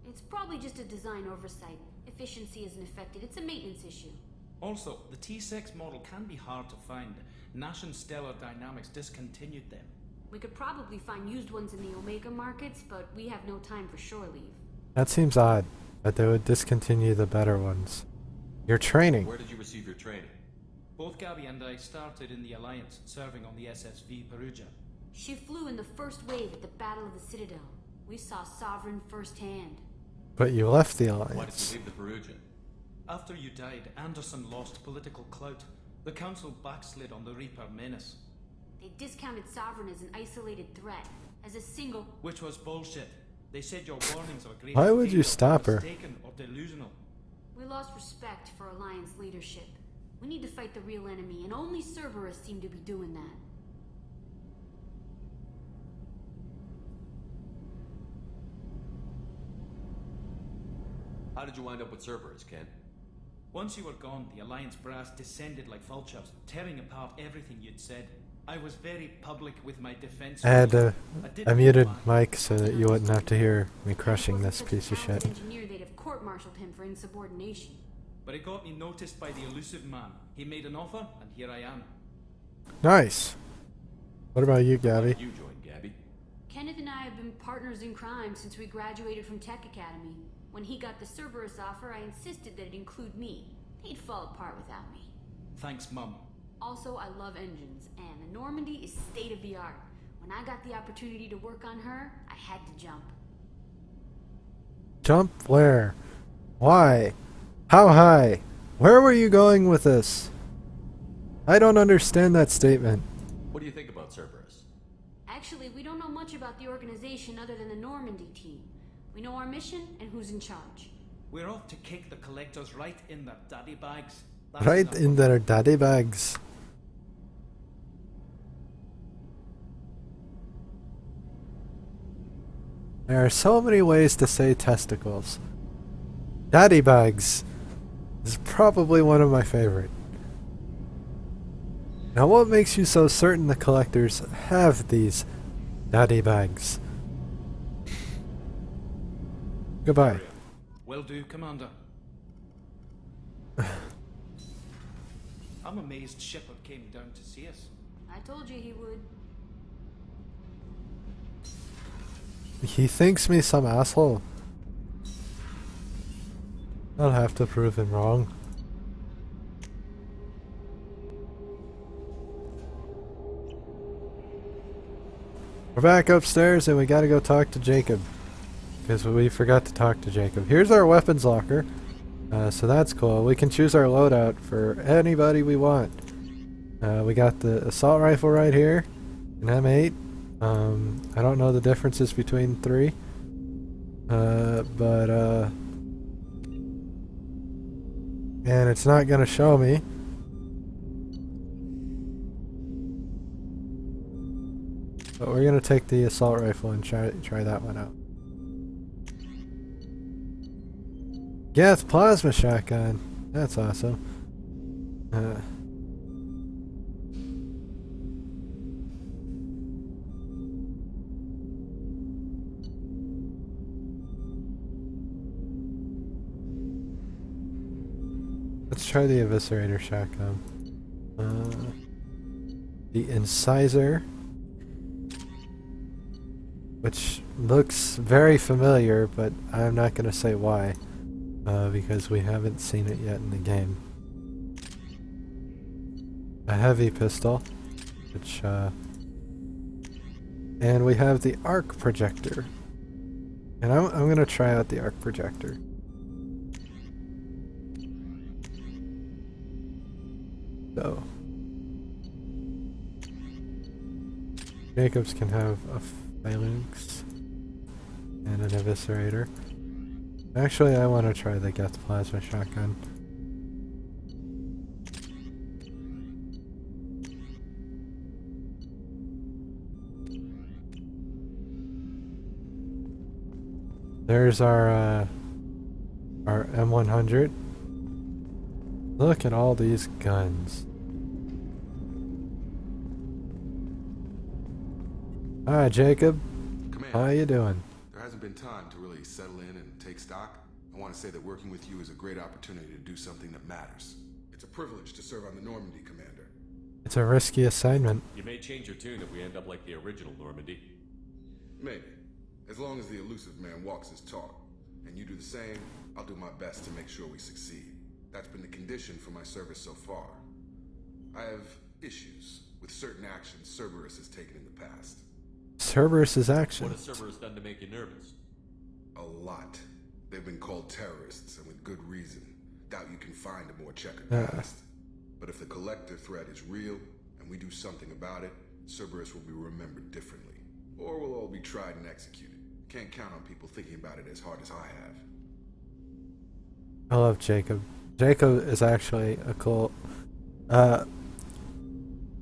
It's probably just a design oversight. Efficiency isn't affected. It's a maintenance issue. Also, the T6 model can be hard to find. Nash and Stellar Dynamics discontinued them. We could probably find used ones in the Omega markets, but we have no time for shore leave. That seems odd, that they would discontinue the better ones. Your training. Where did you receive your training? Both Gabby and I started in the Alliance, serving on the SSV Perugia. She flew in the first wave at the Battle of the Citadel. We saw Sovereign firsthand. But you left the Why did Alliance. you leave the Perugian? After you died, Anderson lost political clout. The Council backslid on the Reaper menace. They discounted Sovereign as an isolated threat, as a single... Which was bullshit. They said your warnings of a great Why would you failure stop were her? mistaken or delusional. We lost respect for Alliance leadership. We need to fight the real enemy, and only Cerberus seem to be doing that. How did you wind up with Cerberus, Ken? Once you were gone, the Alliance brass descended like vultures, tearing apart everything you'd said. I was very public with my defense. I muted Mike so that you wouldn't have to hear me crushing this piece of shit. Engineer, they'd have court-martialed him for insubordination. But it got me noticed by the elusive man. He made an offer, and here I am. Nice. What about you, Why Gabby? did you join, Gabby? Kenneth and I have been partners in crime since we graduated from Tech Academy. When he got the Cerberus offer, I insisted that it include me. He'd fall apart without me. Thanks, Mum. Also, I love engines, and the Normandy is state-of-the-art. When I got the opportunity to work on her, I had to jump. Jump where? Why? How high? Where were you going with this? I don't understand that statement. What do you think about Cerberus? Actually, we don't know much about the organization other than the Normandy team. We know our mission and who's in charge. We're off to kick the collectors right in their daddy bags. That's Right enough. in their daddy bags. There are so many ways to say testicles. Daddy bags is probably one of my favorite. Now what makes you so certain the collectors have these daddy bags? Goodbye. Will do, Commander. I'm amazed Shepard came down to see us. I told you he would. He thinks me some asshole. I'll have to prove him wrong. We're back upstairs and we gotta go talk to Jacob. Because we forgot to talk to Jacob. Here's our weapons locker. So that's cool. We can choose our loadout for anybody we want. We got the assault rifle right here. An M8. I don't know the differences between three. And it's not gonna show me. But we're gonna take the assault rifle and try that one out. Yeah, it's plasma shotgun. That's awesome. Let's try the Eviscerator shotgun. The Incisor, which looks very familiar, but I'm not going to say why, because we haven't seen it yet in the game. A heavy pistol, which, and we have the arc projector. And I'm going to try out the arc projector. So, Jacobs can have a phalanx and an eviscerator. Actually, I want to try the Geth plasma shotgun. There's our M100. Look at all these guns. Hi, Jacob. Commander, how you doing? There hasn't been time to really settle in and take stock. I want to say that working with you is a great opportunity to do something that matters. It's a privilege to serve on the Normandy, Commander. It's a risky assignment. You may change your tune if we end up like the original Normandy. Maybe. As long as the elusive man walks his talk, and you do the same, I'll do my best to make sure we succeed. That's been the condition for my service so far. I have issues with certain actions Cerberus has taken in the past. Cerberus's actions? What has Cerberus done to make you nervous? A lot. They've been called terrorists, and with good reason. Doubt you can find a more checkered past. But if the collector threat is real, and we do something about it, Cerberus will be remembered differently. Or we'll all be tried and executed. Can't count on people thinking about it as hard as I have. I love Jacob. Jacob is actually a cool...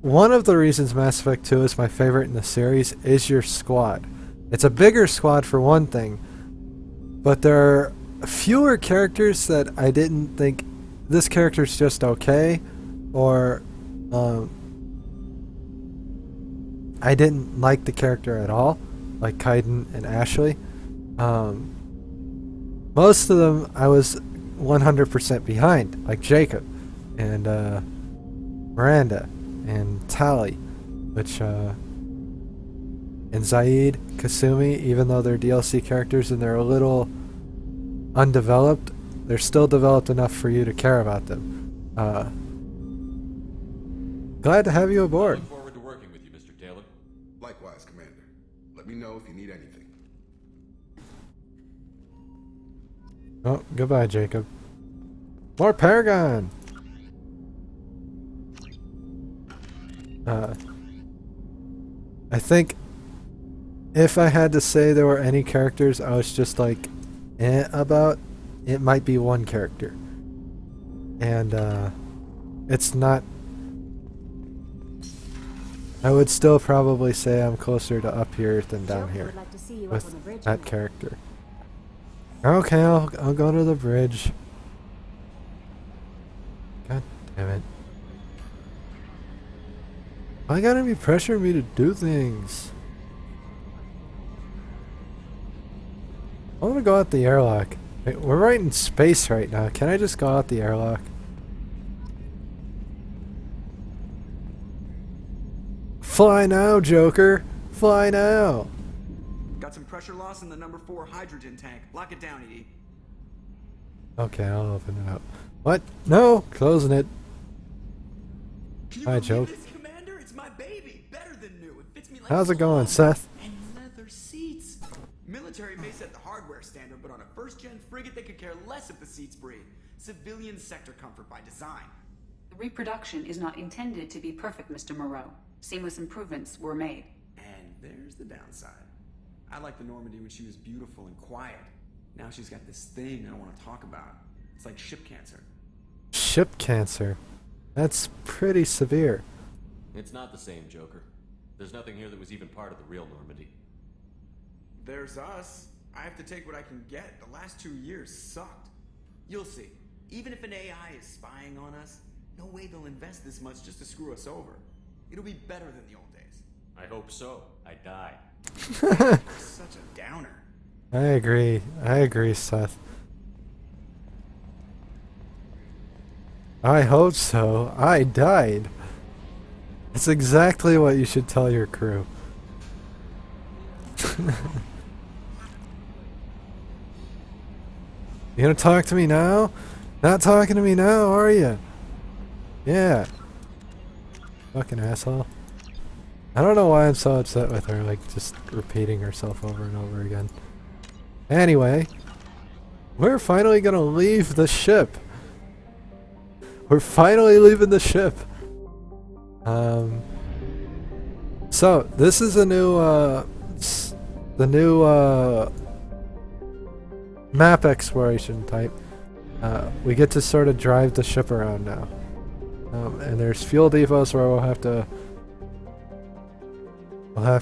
one of the reasons Mass Effect 2 is my favorite in the series is your squad. It's a bigger squad for one thing, but there are fewer characters that I didn't think this character's just okay, or I didn't like the character at all, like Kaiden and Ashley. Most of them I was 100% behind, like Jacob and Miranda and Tali, which and Zaid, Kasumi, even though they're DLC characters and they're a little undeveloped, they're still developed enough for you to care about them. Glad to have you aboard. I look forward to working with you, Mr. Taylor. Likewise, Commander. Let me know if you need anything. Oh, goodbye, Jacob. More Paragon! I think if I had to say there were any characters I was just like about, it might be one character. And it's not... I would still probably say I'm closer to up here than down here with that character. Okay, I'll go to the bridge. God damn it. Why gotta be pressuring me to do things? I wanna go out the airlock. Wait, we're right in space right now. Can I just go out the airlock? Fly now, Joker! Fly now! Got some pressure loss in the number 4 hydrogen tank. Lock it down, ED. Okay, I'll open it up. What? No! Closing it. Hi, Joe. This, Commander? It's my baby. Better than new. It fits me like How's it going, Seth? And leather seats. Military may set the hardware standard, but on a first-gen frigate, they could care less if the seats breathe. Civilian sector comfort by design. The reproduction is not intended to be perfect, Mr. Moreau. Seamless improvements were made. And there's the downside. I liked the Normandy when she was beautiful and quiet. Now she's got this thing I don't want to talk about. It's like ship cancer. Ship cancer? That's pretty severe. It's not the same, Joker. There's nothing here that was even part of the real Normandy. There's us. I have to take what I can get. The last 2 years sucked. You'll see. Even if an AI is spying on us, no way they'll invest this much just to screw us over. It'll be better than the old days. I hope so. I die. Such a downer. I agree, Seth. I hope so. I died. It's exactly what you should tell your crew. You gonna talk to me now? Not talking to me now, are you? Yeah. Fucking asshole. I don't know why I'm so upset with her, like, just repeating herself over and over again. Anyway, we're finally gonna leave the ship. We're finally leaving the ship. So, this is a new, the new, map exploration type. We get to sort of drive the ship around now. And there's fuel depots where we'll have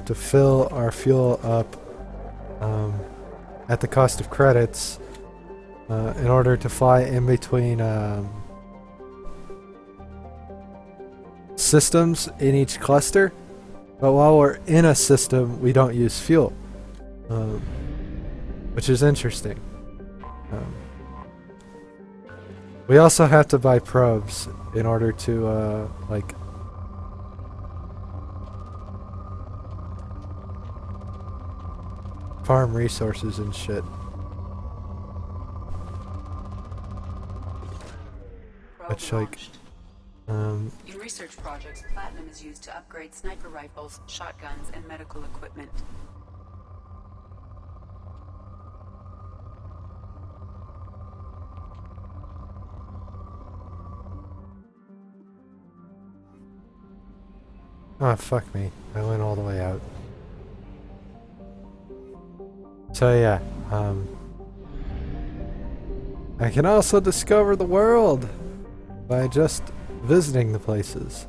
to fill our fuel up at the cost of credits in order to fly in between systems in each cluster. But while we're in a system, we don't use fuel, which is interesting. We also have to buy probes in order to, like, farm resources and shit. Which, like, in research projects, platinum is used to upgrade sniper rifles, shotguns, and medical equipment. oh, fuck me. I went all the way out. So yeah, I can also discover the world by just visiting the places.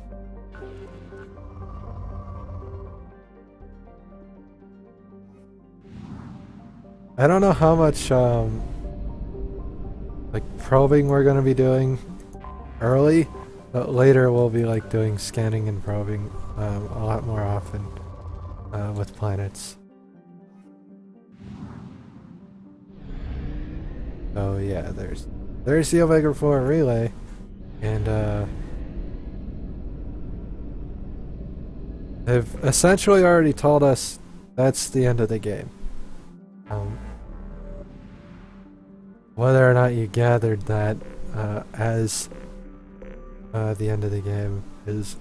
I don't know how much like probing we're gonna be doing early, but later we'll be like doing scanning and probing a lot more often with planets. Oh yeah, there's the Omega 4 relay, and they've essentially already told us that's the end of the game. Whether or not you gathered that as the end of the game is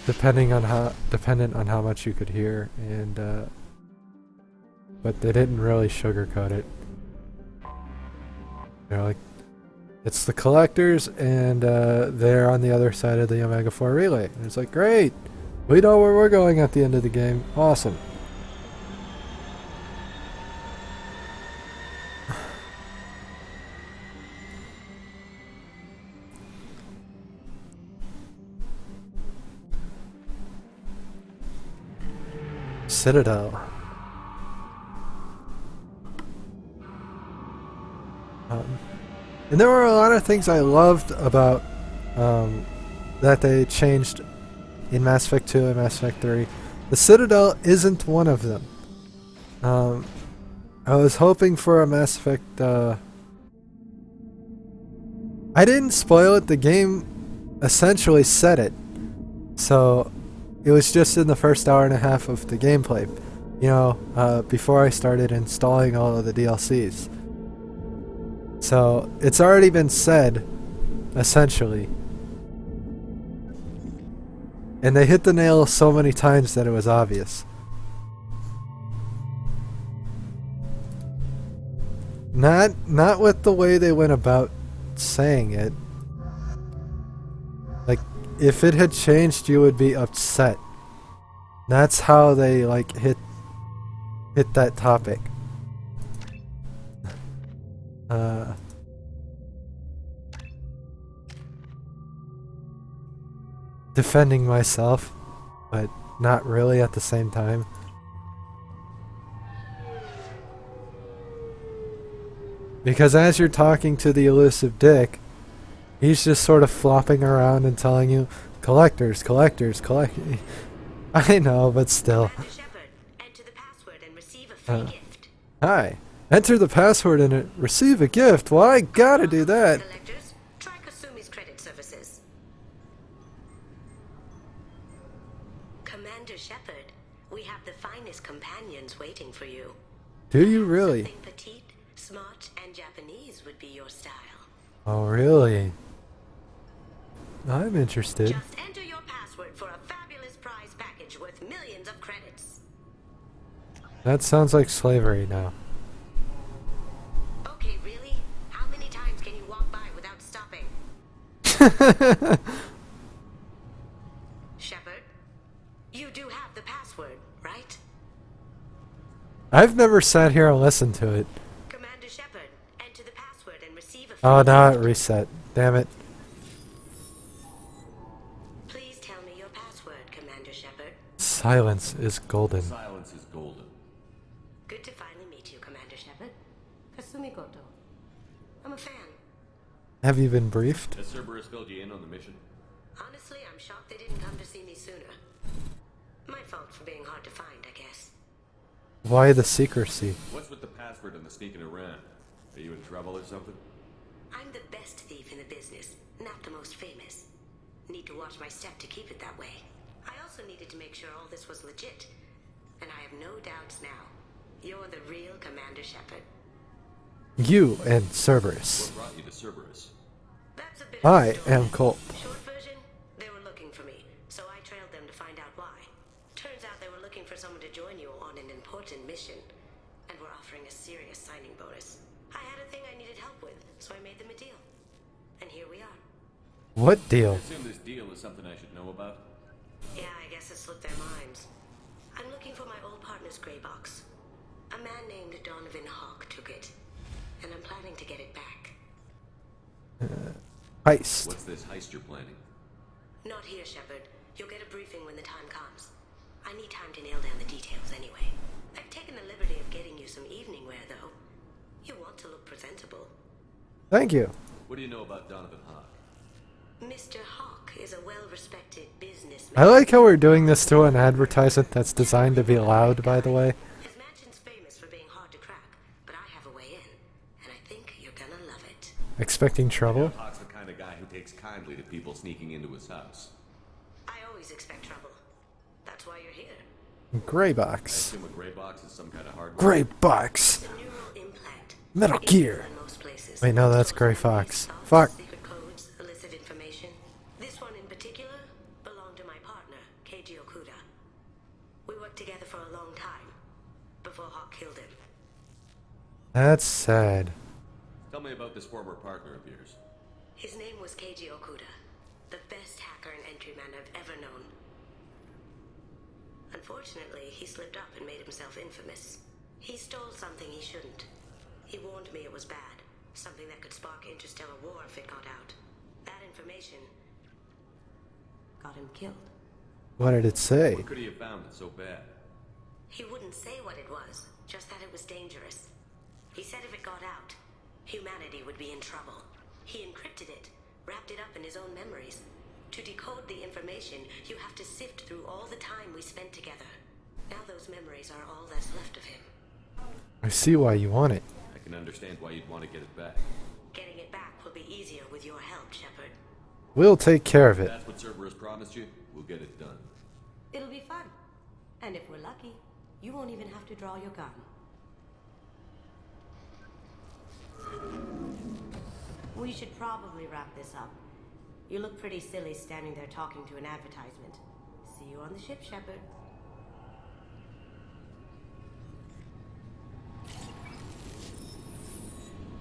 dependent on how much you could hear, and but they didn't really sugarcoat it. They're like, it's the collectors, and they're on the other side of the Omega 4 relay. And it's like, great! We know where we're going at the end of the game. Awesome. Citadel. And there were a lot of things I loved about that they changed in Mass Effect 2 and Mass Effect 3. The Citadel isn't one of them. I was hoping for a Mass Effect... I didn't spoil it, the game essentially said it. So it was just in the first hour and a half of the gameplay. You know, before I started installing all of the DLCs. So it's already been said, essentially. And they hit the nail so many times that it was obvious. Not with the way they went about saying it. Like, if it had changed, you would be upset. That's how they, like, hit that topic. Defending myself, but not really at the same time. Because as you're talking to the elusive Dick, he's just sort of flopping around and telling you, collectors, collectors, collect. I know, but still. Enter the password and receive a free gift. Hi. Enter the password and receive a gift. Well, I gotta do that. Collectors, try Kasumi's credit services. Commander Shepard, we have the finest companions waiting for you. Do you really? Something petite, smart, and Japanese would be your style. Oh, really? I'm interested. Just enter your password for a fabulous prize package worth millions of credits. That sounds like slavery now. Okay, really? How many times can you walk by without stopping? Shepard, you do have the password, right? I've never sat here and listened to it. Commander Shepard, enter the password and receive a Oh, now it reset. Damn it. Please tell me your password, Commander Shepard. Silence is golden. Silence is golden. Good to finally meet you, Commander Shepard. Kasumi Goto. I'm a fan. Have you been briefed? Has Cerberus filled you in on the mission? Honestly, I'm shocked they didn't come to see me sooner. My fault for being hard to find, I guess. Why the secrecy? What's with the password and the sneaking around? Are you in trouble or something? I'm the best thief in the business, not the most famous. Need to watch my step to keep it that way. I also needed to make sure all this was legit. And I have no doubts now. You're the real Commander Shepard. You and Cerberus. What brought you to Cerberus? That's a bit I of a story. am Colt. Short version, they were looking for me, so I trailed them to find out why. Turns out they were looking for someone to join you on an important mission, and were offering a serious signing bonus. I had a thing I needed help with, so I made them a deal. And here we are. What I deal? assume this deal is something I should know about? Yeah, I guess it slipped their minds. I'm looking for my old partner's gray box. A man named Donovan Hawk took it, and I'm planning to get it back. Heist. What's this heist you're planning? Not here, Shepard. You'll get a briefing when the time comes. I need time to nail down the details anyway. I've taken the liberty of getting you some evening wear, though. You want to look presentable. Thank you. What do you know about Donovan Hawk? Mr. Hawk is a well-respected businessman. I like how we're doing this to an advertisement that's designed to be loud, by the way. His mansion's famous for being hard to crack, but I have a way in, and I think you're gonna love it. Expecting trouble? Hawk's the kind of guy who takes kindly to people sneaking into his house. I always expect trouble. That's why you're here. Gray I box. assume a gray box is some kind of hardware. Gray box. The neural implant. Metal It's Gear. in most places. Wait, no, that's Gray Fox. Fuck. Secret codes, illicit information. This one in particular belonged to my partner, Keiji Okuda. We worked together for a long time, before Hawk killed him. That's sad. Tell me about this former partner of yours. His name was Keiji Okuda, the best hacker and entryman I've ever known. Unfortunately, he slipped up and made himself infamous. He stole something he shouldn't. He warned me it was bad, something that could spark interstellar war if it got out. That information got him killed. What did it say? What could he have found that's so bad? He wouldn't say what it was, just that it was dangerous. He said if it got out, humanity would be in trouble. He encrypted it, wrapped it up in his own memories. To decode the information, you have to sift through all the time we spent together. Now those memories are all that's left of him. I see why you want it. I can understand why you'd want to get it back. Getting it back will be easier with your help, Shepard. We'll take care of If it. that's what Cerberus promised you, we'll get it done. It'll be fun. And if we're lucky, you won't even have to draw your gun. We should probably wrap this up. You look pretty silly standing there talking to an advertisement. See you on the ship, Shepard.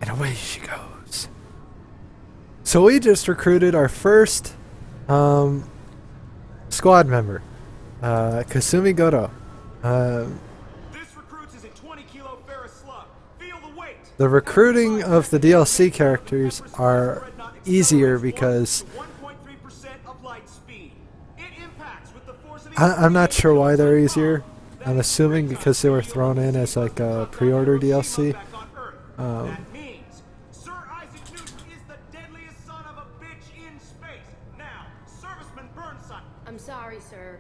And away she goes. So we just recruited our first squad member, Kasumi Goto. This recruits is a 20-kilo ferrous slug. Feel the weight. The recruiting of the DLC characters are easier because 1.3% of light speed. It impacts with the force of the I'm not sure why they're easier. I'm assuming because they were thrown in as like a pre-order DLC. That means Sir Isaac Newton is the deadliest son of a bitch in space. Now, Serviceman Burnside. I'm sorry, sir.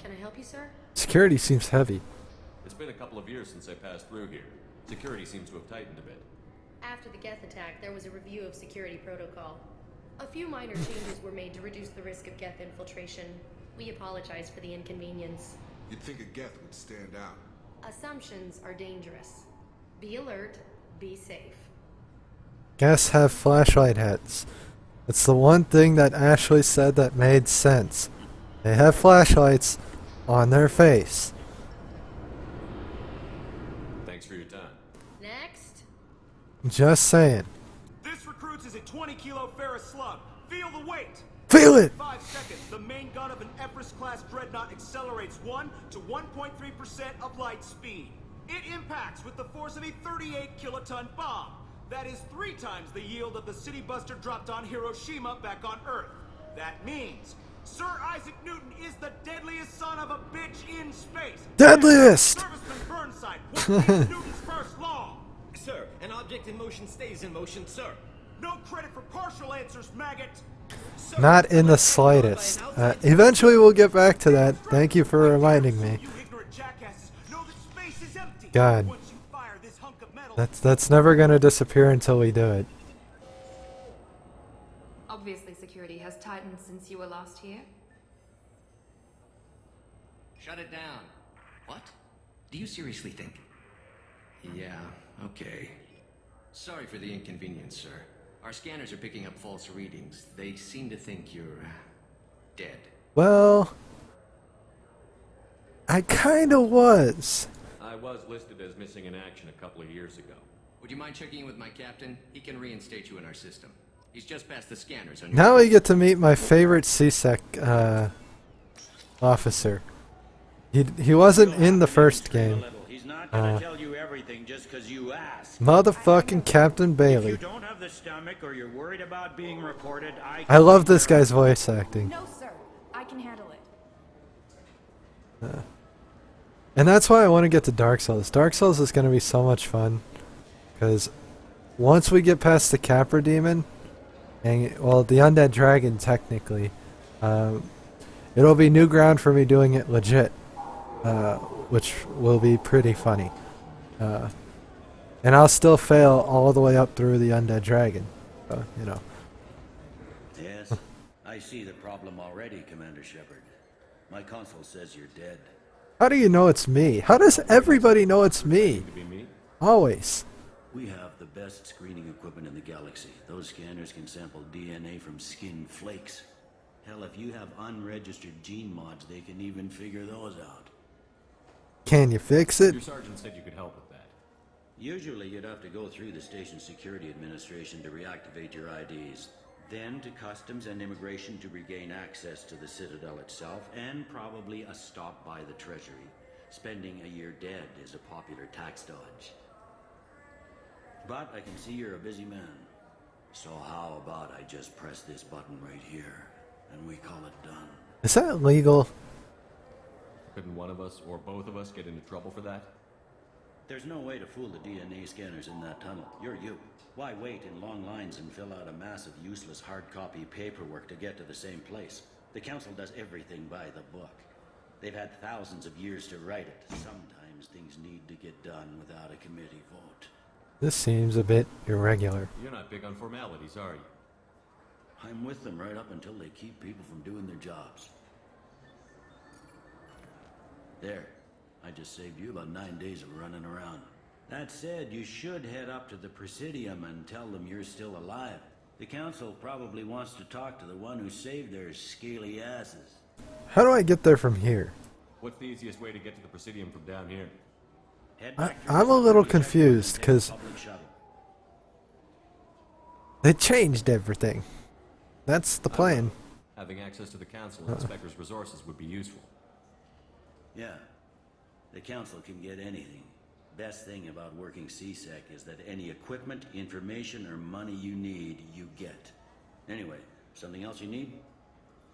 Can I help you, sir? Security seems heavy. It's been a couple of years since I passed through here. Security seems to have tightened a bit. After the Geth attack, there was a review of security protocol. A few minor changes were made to reduce the risk of Geth infiltration. We apologize for the inconvenience. You'd think a Geth would stand out. Assumptions are dangerous. Be alert, be safe. Guests have flashlight heads. It's the one thing that Ashley said that made sense. They have flashlights on their face. Thanks for your time. Next. Just saying. This recruits is a 20-kilo ferrous slug. Feel the weight. Feel it! 5 seconds, the main gun of an Everest-class dreadnought accelerates 1 to 1.3% of light speed. It impacts with the force of a 38-kiloton bomb. That is 3 times the yield of the city buster dropped on Hiroshima back on Earth. That means Sir Isaac Newton is the deadliest son of a bitch in space. Deadliest! Serviceman Burnside, what is Newton's first law? Sir, an object in motion stays in motion, sir. No credit for partial answers, maggot. Not in the slightest. Eventually we'll get back to that. Thank you for reminding me. God. That's never gonna disappear until we do it. Obviously, security has tightened since you were last here. Shut it down. What? Do you seriously think? Yeah, okay. Sorry for the inconvenience, sir. Our scanners are picking up false readings. They seem to think you're dead. Well, I kinda was. I was listed as missing in action a couple of years ago. Would you mind checking in with my captain? He can reinstate you in our system. He's just past the scanners on your... Now we get to meet my favorite CSEC officer. He wasn't in the first game. He's not gonna tell you everything just because you ask. Motherfucking Captain Bailey. If you don't have the stomach or you're worried about being reported, I love this guy's voice acting. No, sir. I can handle it. And that's why I want to get to Dark Souls. Dark Souls is going to be so much fun. Because once we get past the Capra Demon, and, well, the Undead Dragon technically, it'll be new ground for me doing it legit. Which will be pretty funny. And I'll still fail all the way up through the Undead Dragon. So, you know. Yes, I see the problem already, Commander Shepard. My console says you're dead. How do you know it's me? How does everybody know it's me? Always. We have the best screening equipment in the galaxy. Those scanners can sample DNA from skin flakes. Hell, if you have unregistered gene mods, they can even figure those out. Can you fix it? Your sergeant said you could help with that. Usually you'd have to go through the station security administration to reactivate your IDs. Then to customs and immigration to regain access to the Citadel itself, and probably a stop by the Treasury. Spending a year dead is a popular tax dodge. But I can see you're a busy man. So how about I just press this button right here, and we call it done. Is that legal? Couldn't one of us or both of us get into trouble for that? There's no way to fool the DNA scanners in that tunnel. You're you. Why wait in long lines and fill out a massive useless hard copy paperwork to get to the same place? The Council does everything by the book. They've had thousands of years to write it. Sometimes things need to get done without a committee vote. This seems a bit irregular. You're not big on formalities, are you? I'm with them right up until they keep people from doing their jobs. There. I just saved you about 9 days of running around. That said, you should head up to the Presidium and tell them you're still alive. The Council probably wants to talk to the one who saved their scaly asses. How do I get there from here? What's the easiest way to get to the Presidium from down here? I'm a little confused, because they changed everything. That's the plan. Having access to the Council and Inspector's resources would be useful. Yeah. The Council can get anything. Best thing about working CSEC is that any equipment, information, or money you need, you get. Anyway, something else you need?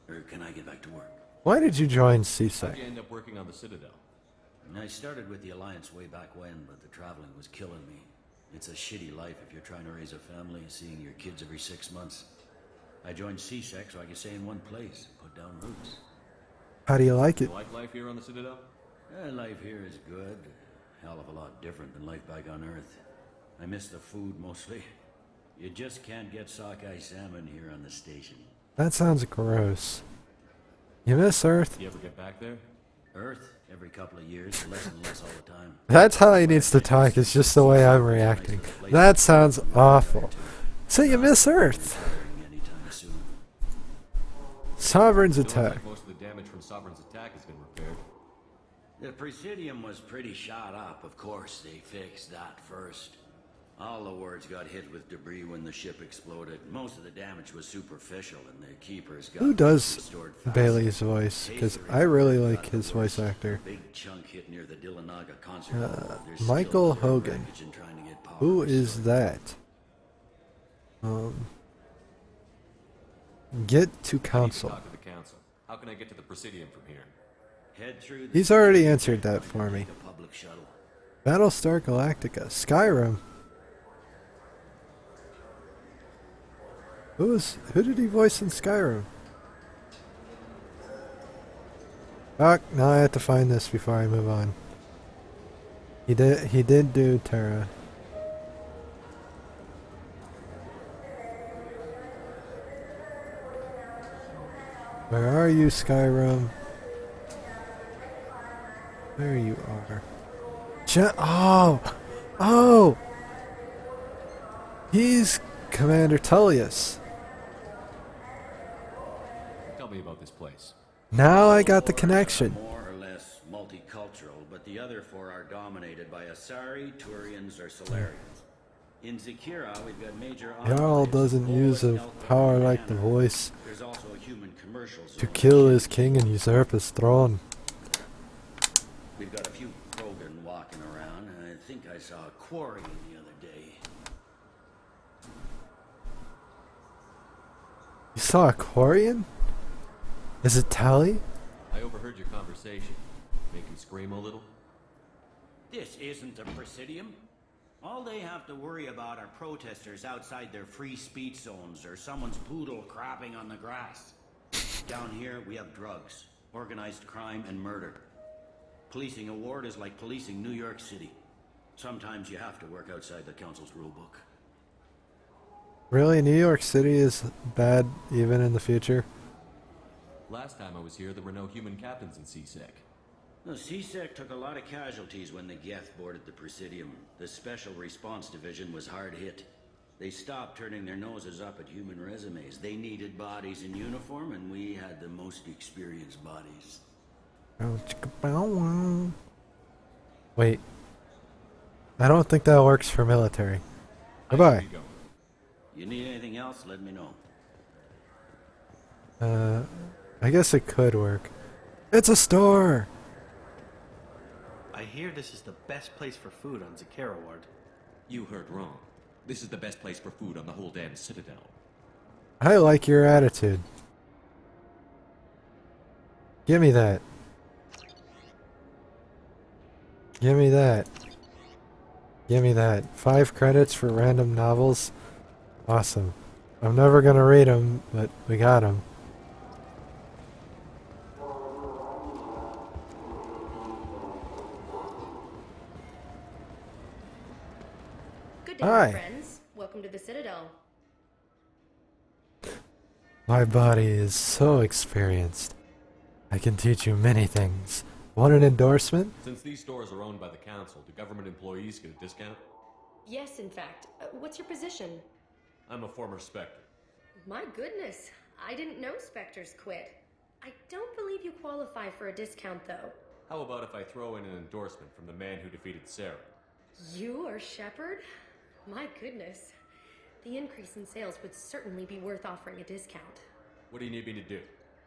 Or can I get back to work? Why did you join How'd CSEC? you end up working on the Citadel? I started with the Alliance way back when, but the traveling was killing me. It's a shitty life if you're trying to raise a family, seeing your kids every 6 months. I joined CSEC so I could stay in one place, put down roots. How do you like it? You like life here on the Citadel? Life here is good. hell of a lot different than life back on Earth. I miss the food mostly. You just can't get sockeye salmon here on the station. That sounds gross. You miss Earth? You ever get back there? Earth? Every couple of years, less and less all the time. That's how he needs to talk, it's just the way I'm reacting. That sounds awful. So you miss Earth. Sovereign's attack. Most of the damage from Sovereign's attack has been repaired. The Presidium was pretty shot up, of course. They fixed that first. All the wards got hit with debris when the ship exploded. Most of the damage was superficial, and the keepers got Who does restored fast. Bailey's voice? Because I really like his voice actor. Big chunk hit near the Dillanaga concert hall. There's Michael still Hogan. wreckage and trying to get power Who restored. is that? Get to council. Talk to the council. How can I get to the Presidium from here? Head through the He's already answered that for me. take a public shuttle. Battlestar Galactica. Skyrim. Who did he voice in Skyrim? Fuck, now I have to find this before I move on. He did do Terra. Where are you, Skyrim? There you are. Oh! He's Commander Tullius. Tell me about this place. Now I got the connection. More or less multicultural, but the other four are dominated by Asari, Turians, or Solarians. In Zakira, we've got major Jarl doesn't use a power like the voice There's also a human commercial to zone. kill his king and usurp his throne. We've got a few Krogan walking around, and I think I saw a quarry the other day. You saw a Quarian? Is it Tally? I overheard your conversation. Make you scream a little? This isn't a Presidium. All they have to worry about are protesters outside their free speech zones or someone's poodle crapping on the grass. Down here, we have drugs, organized crime, and murder. Policing a ward is like policing New York City. Sometimes you have to work outside the council's rulebook. Really? New York City is bad even in the future? Last time I was here, there were no human captains in CSEC. The CSEC took a lot of casualties when the Geth boarded the Presidium. The Special Response Division was hard hit. They stopped turning their noses up at human resumes. They needed bodies in uniform, and we had the most experienced bodies. Wait. I don't think that works for military. Goodbye. You need anything else, let me know. I guess it could work. It's a store! I hear this is the best place for food on Zakera Ward. You heard wrong. This is the best place for food on the whole damn Citadel. I like your attitude. Give me that. Give me that. Give me that. 5 credits for random novels. Awesome. I'm never gonna read them, but we got them. Good day, Hi. friends. Welcome to the Citadel. My body is so experienced. I can teach you many things. Want an endorsement? Since these stores are owned by the council, do government employees get a discount? Yes, in fact. What's your position? I'm a former Spectre. My goodness. I didn't know Spectres quit. I don't believe you qualify for a discount, though. How about if I throw in an endorsement from the man who defeated Sarah? You are Shepard? My goodness. The increase in sales would certainly be worth offering a discount. What do you need me to do?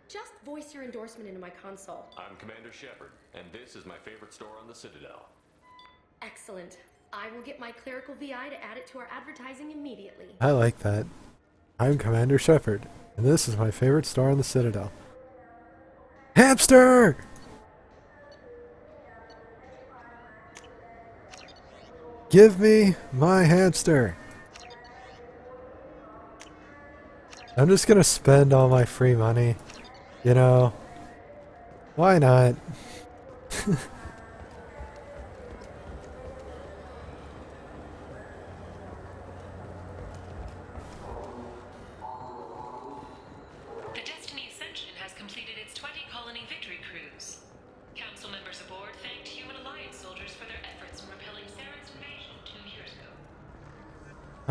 Just voice your endorsement into my console. I'm Commander Shepard, and this is my favorite store on the Citadel. Excellent. I will get my clerical VI to add it to our advertising immediately. I like that. I'm Commander Shepard, and this is my favorite store on the Citadel. Hamster! Give me my hamster! I'm just gonna spend all my free money. You know, why not?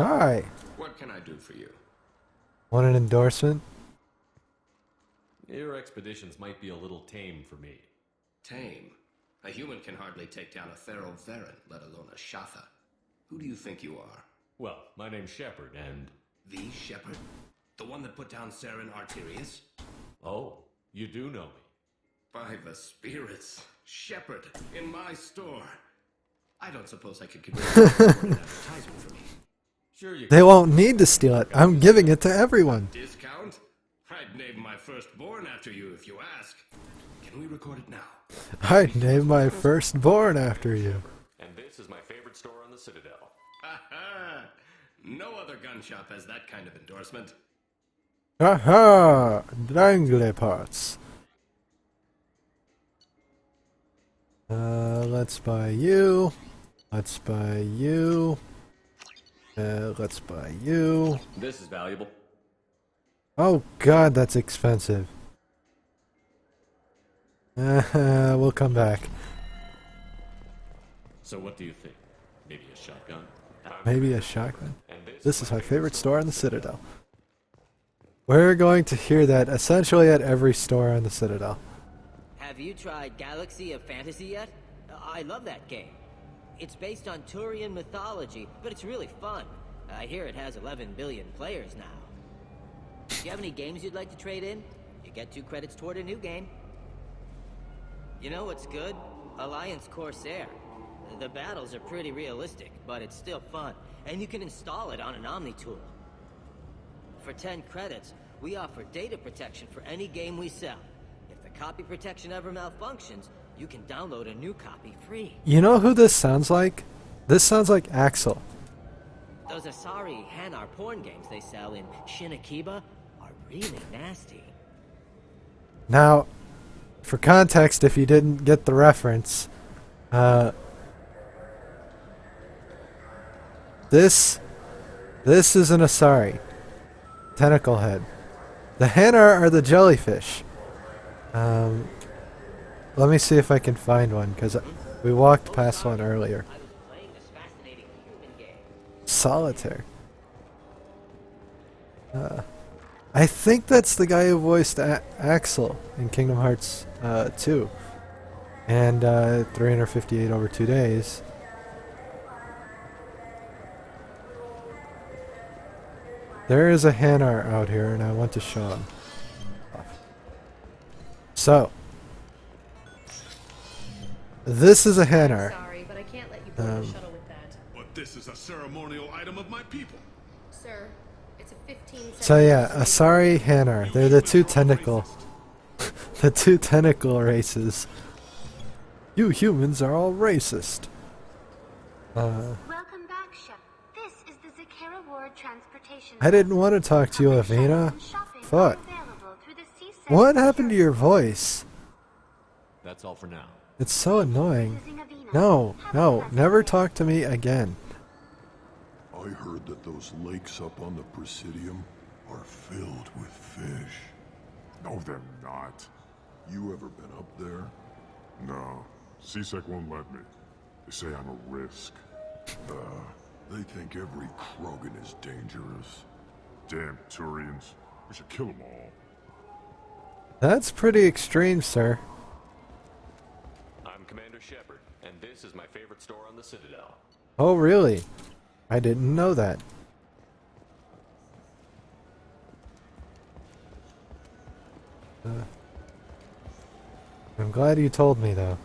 Hi. What can I do for you? Want an endorsement? Your expeditions might be a little tame for me. Tame? A human can hardly take down a Theroveran, let alone a Shatha. Who do you think you are? Well, my name's Shepard, and... The Shepard? The one that put down Saren Arterius? Oh, you do know me. By the spirits. Shepard, in my store. I don't suppose I could convince you to report an advertisement for me. Sure you They won't need to steal it. I'm giving it to everyone. Discount? I'd name my firstborn after you if you ask. Can we record it now? I'd name my firstborn after you. And this is my favorite store on the Citadel. Ha! No other gun shop has that kind of endorsement. Aha! Drangle parts. Let's buy you. Let's buy you. Let's buy you. This is valuable. Oh god, that's expensive. We'll come back. So what do you think? Maybe a shotgun? Maybe a shotgun? This is my favorite store on the Citadel. We're going to hear that essentially at every store on the Citadel. Have you tried Galaxy of Fantasy yet? I love that game. It's based on Turian mythology, but it's really fun. I hear it has 11 billion players now. Do you have any games you'd like to trade in? You get 2 credits toward a new game. You know what's good? Alliance Corsair. The battles are pretty realistic, but it's still fun, and you can install it on an Omni tool. For 10 credits, we offer data protection for any game we sell. If the copy protection ever malfunctions, you can download a new copy free. You know who this sounds like? This sounds like Axel. Those Asari Hanar porn games they sell in Shinakiba are really nasty. Now, for context, if you didn't get the reference, this is an Asari. Tentacle head. The Hanar are the jellyfish. Let me see if I can find one, because we walked past one earlier. Solitaire. I think that's the guy who voiced Axel in Kingdom Hearts 2. And 358 over 2 days. There is a Hanar out here, and I want to show him. So, this is a Hanar. Sorry, but I can't let you board the shuttle with that. But this is a ceremonial item of my people. Sir, it's a 15-second... So yeah, Asari Hanar. They're the two tentacle races. You humans are all racist. Welcome back, Shep. This is the Zakera Ward Transportation. I didn't want to talk to you, Avena. Fuck. What happened to your voice? That's all for now. It's so annoying. No, never talk to me again. I heard that those lakes up on the Presidium are filled with fish. No, they're not. You ever been up there? No. CSEC won't let me. They say I'm a risk. They think every Krogan is dangerous. Damn Turians. We should kill them all. That's pretty extreme, sir. I'm Commander Shepard, and this is my favorite store on the Citadel. Oh, really? I didn't know that. I'm glad you told me, though.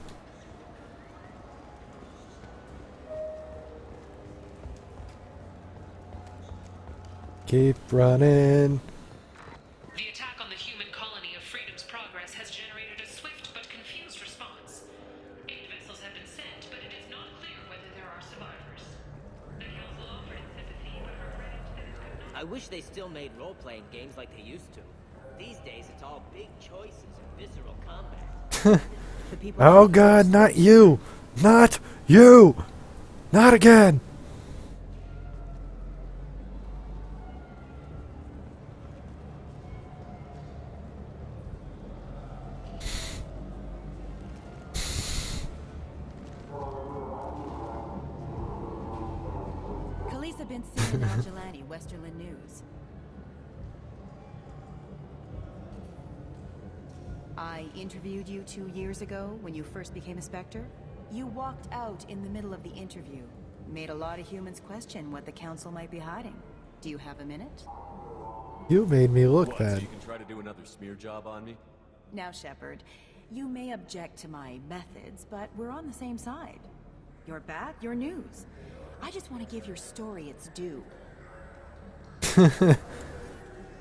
Keep running. The attack on the human colony of Freedom's Progress has generated a swift but confused response. 8 vessels have been sent, but it is not clear whether there are survivors. The Council offered its sympathy, but regretted that it could not... I wish they still made role-playing games like they used to. These days, it's all big choices and visceral combat. Oh god, not you! Not you! Not again! Lisa Benzine and Al-Jelani, Westerland News. I interviewed you 2 years ago when you first became a Spectre. You walked out in the middle of the interview. Made a lot of humans question what the Council might be hiding. Do you have a minute? You made me look What, bad. so you can try to do another smear job on me? Now, Shepard, you may object to my methods, but we're on the same side. You're back, you're news. I just want to give your story its due.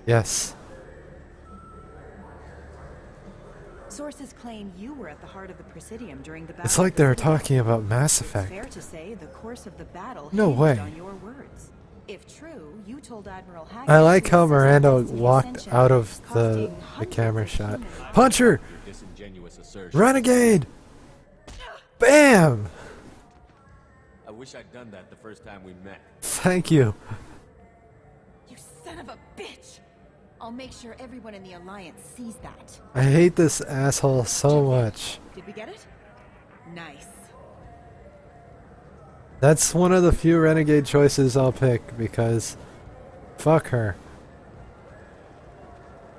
Yes. Sources claim you were at the heart of the Presidium during the battle. It's like they were talking about Mass It's Effect. fair to say the course of the battle No hinged way. on your words. If true, you told Admiral Hackett I like to how assist Miranda against the walked Ascension, out of costing the camera hundreds of shot. human lives. Punch her! Your disingenuous assertion. Renegade! Bam! I wish I'd done that the first time we met. Thank you. You son of a bitch! I'll make sure everyone in the Alliance sees that. I hate this asshole so much. Did we get it? Nice. That's one of the few Renegade choices I'll pick because fuck her.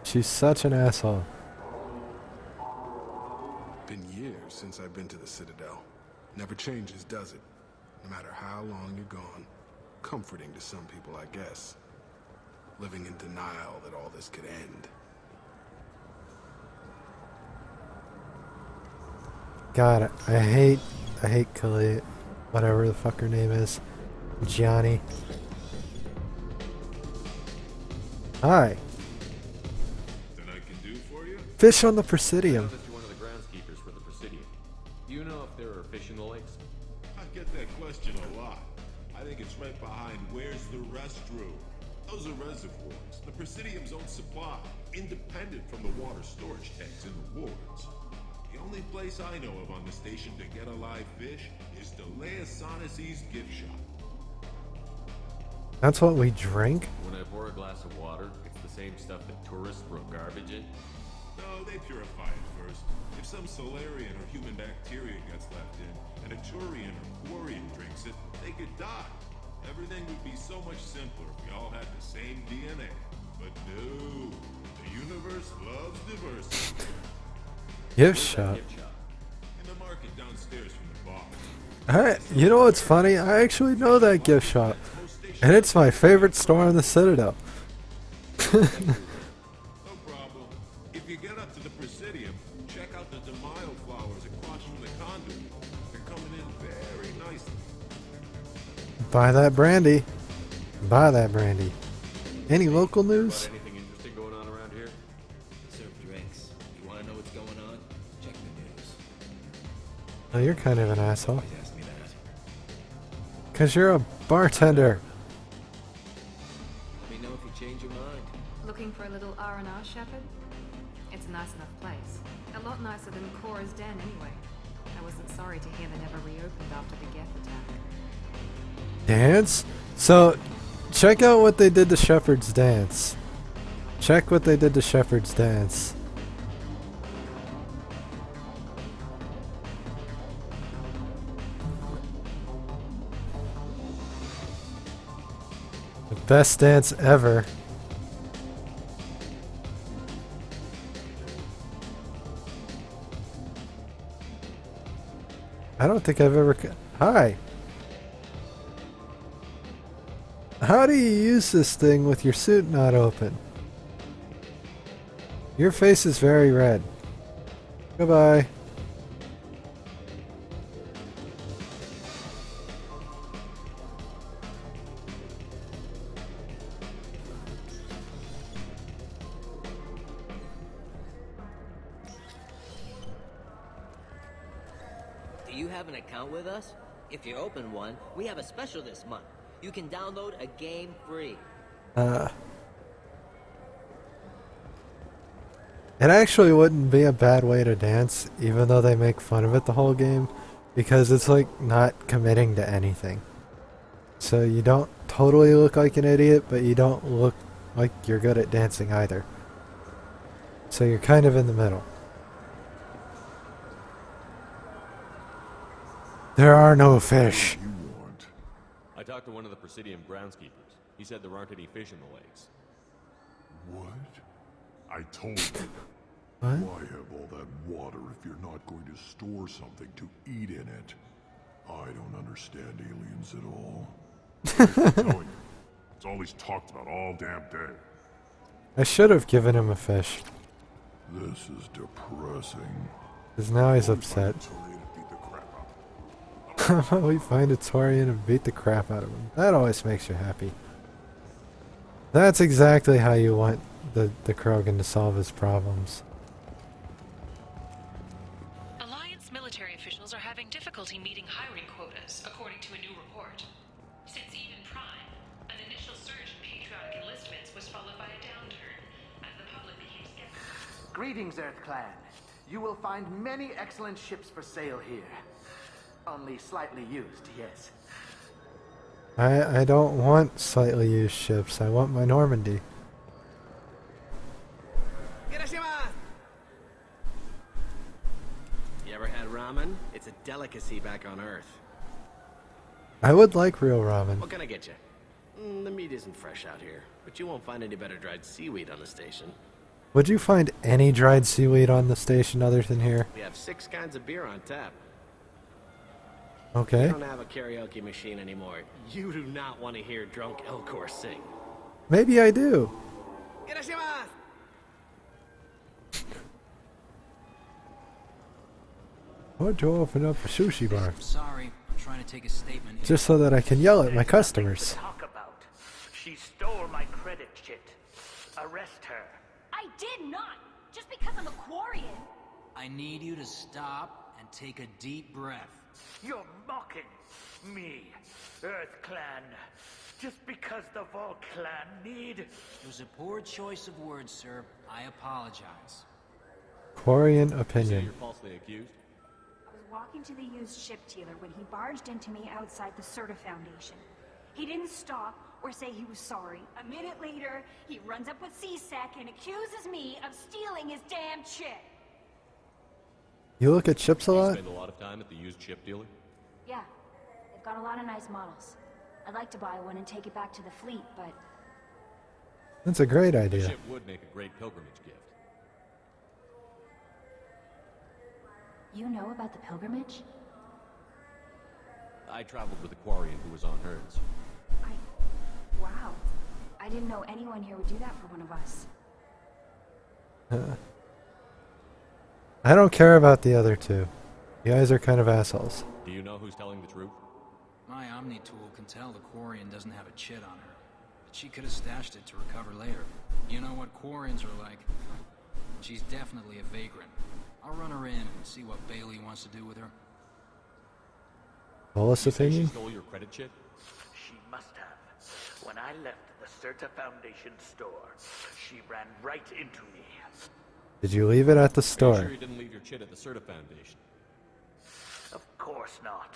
She's such an asshole. Been years since I've been to the Citadel. Never changes, does it? No matter how long you're gone. Comforting to some people, I guess. Living in denial that all this could end. God, I hate Khalid, whatever the fuck her name is. Gianni. Hi. That I can do for you? Fish on the I Presidium. know that you're one of the groundskeepers for the Presidium. Do you know if there are fish in the lakes? I get that question a lot. I think it's right behind where's the restroom. Those are reservoirs, the Presidium's own supply, independent from the water storage tanks in the wards. The only place I know of on the station to get a live fish is Delea Sonasy's gift shop. That's what we drink? When I pour a glass of water, it's the same stuff that tourists throw garbage in? No, they purify it first. If some Solarian or human bacteria gets left in, and a Turian or Quarian drinks it, they could die. Everything would be so much simpler if we all had the same DNA. But no, the universe loves diversity. Gift shop. In the market downstairs from the bar. Alright, you know what's funny? I actually know that gift shop. And it's my favorite store in the Citadel. No problem. If you get up to the Presidium, check out the DeMaio flowers across from the conduit. They're coming in very nicely. Buy that brandy. Buy that brandy. Any local news? Anything interesting going on around here? Serve drinks. You want to know what's going on? Check the news. Oh, you're kind of an asshole. Always ask me that. Because you're a bartender. Let me know if you change your mind. Looking for a little R&R, Shepard? It's a nice enough place. A lot nicer than Cora's den, anyway. I wasn't sorry to hear they never reopened after the Geth attack. Dance? So, check out what they did to Shepard's dance. Check what they did to Shepard's dance. The best dance ever. I don't think I've ever... Hi! How do you use this thing with your suit not open? Your face is very red. Goodbye. Do you have an account with us? If you open one, we have a special this month. You can download a game free. It actually wouldn't be a bad way to dance, even though they make fun of it the whole game, because it's like not committing to anything. So you don't totally look like an idiot, but you don't look like you're good at dancing either. So you're kind of in the middle. There are no fish. You want? I talked to one of the Presidium groundskeepers. He said there aren't any fish in the lakes. What? I told you. What? Why have all that water if you're not going to store something to eat in it? I don't understand aliens at all. I'm telling you, it's all he's talked about all damn day. I should have given him a fish. This is depressing. Because now he's upset. We find a Torian and beat the crap out of him. That always makes you happy. That's exactly how you want the Krogan to solve his problems. Alliance military officials are having difficulty meeting hiring quotas, according to a new report. Since Eden Prime, an initial surge in patriotic enlistments was followed by a downturn, as the public became skeptical. Greetings, Earth Clan. You will find many excellent ships for sale here. Only slightly used, yes. I don't want slightly used ships. I want my Normandy. You ever had ramen? It's a delicacy back on Earth. I would like real ramen. What can I get you? The meat isn't fresh out here, but you won't find any better dried seaweed on the station. Would you find any dried seaweed on the station other than here? We have 6 kinds of beer on tap. Okay. We don't have a karaoke machine anymore. You do not want to hear drunk Elcor sing. Maybe I do. I want to open up a sushi bar. Sorry, I'm trying to take a statement here. Just so that I can yell at my customers. Talk about. She stole my credit chit. Arrest her. I did not! Just because I'm a Quarian! I need you to stop and take a deep breath. You're mocking me, Earth Clan. Just because the Vol Clan need... It was a poor choice of words, sir. I apologize. Quarian You say opinion. you're falsely accused? I was walking to the used ship dealer when he barged into me outside the Serta Foundation. He didn't stop or say he was sorry. A minute later, he runs up with CSEC and accuses me of stealing his damn chip. You look at ships a You lot? spend a lot of time at the used ship dealer? Yeah, they've got a lot of nice models. I'd like to buy one and take it back to the fleet, but... That's a great The idea. ship would make a great pilgrimage gift. You know about the pilgrimage? I traveled with a Quarian who was on hers. Wow. I didn't know anyone here would do that for one of us. I don't care about the other two. You guys are kind of assholes. Do you know who's telling the truth? My Omni tool can tell the Quarian doesn't have a chit on her. But she could have stashed it to recover later. You know what Quarians are like. She's definitely a vagrant. I'll run her in and see what Bailey wants to do with her. Bolus You say she opinion? stole your credit chit? She must have. When I left the Serta Foundation store, she ran right into me. Did you leave it at the Are you store? sure you didn't leave your chit at the Serta Foundation? Of course not.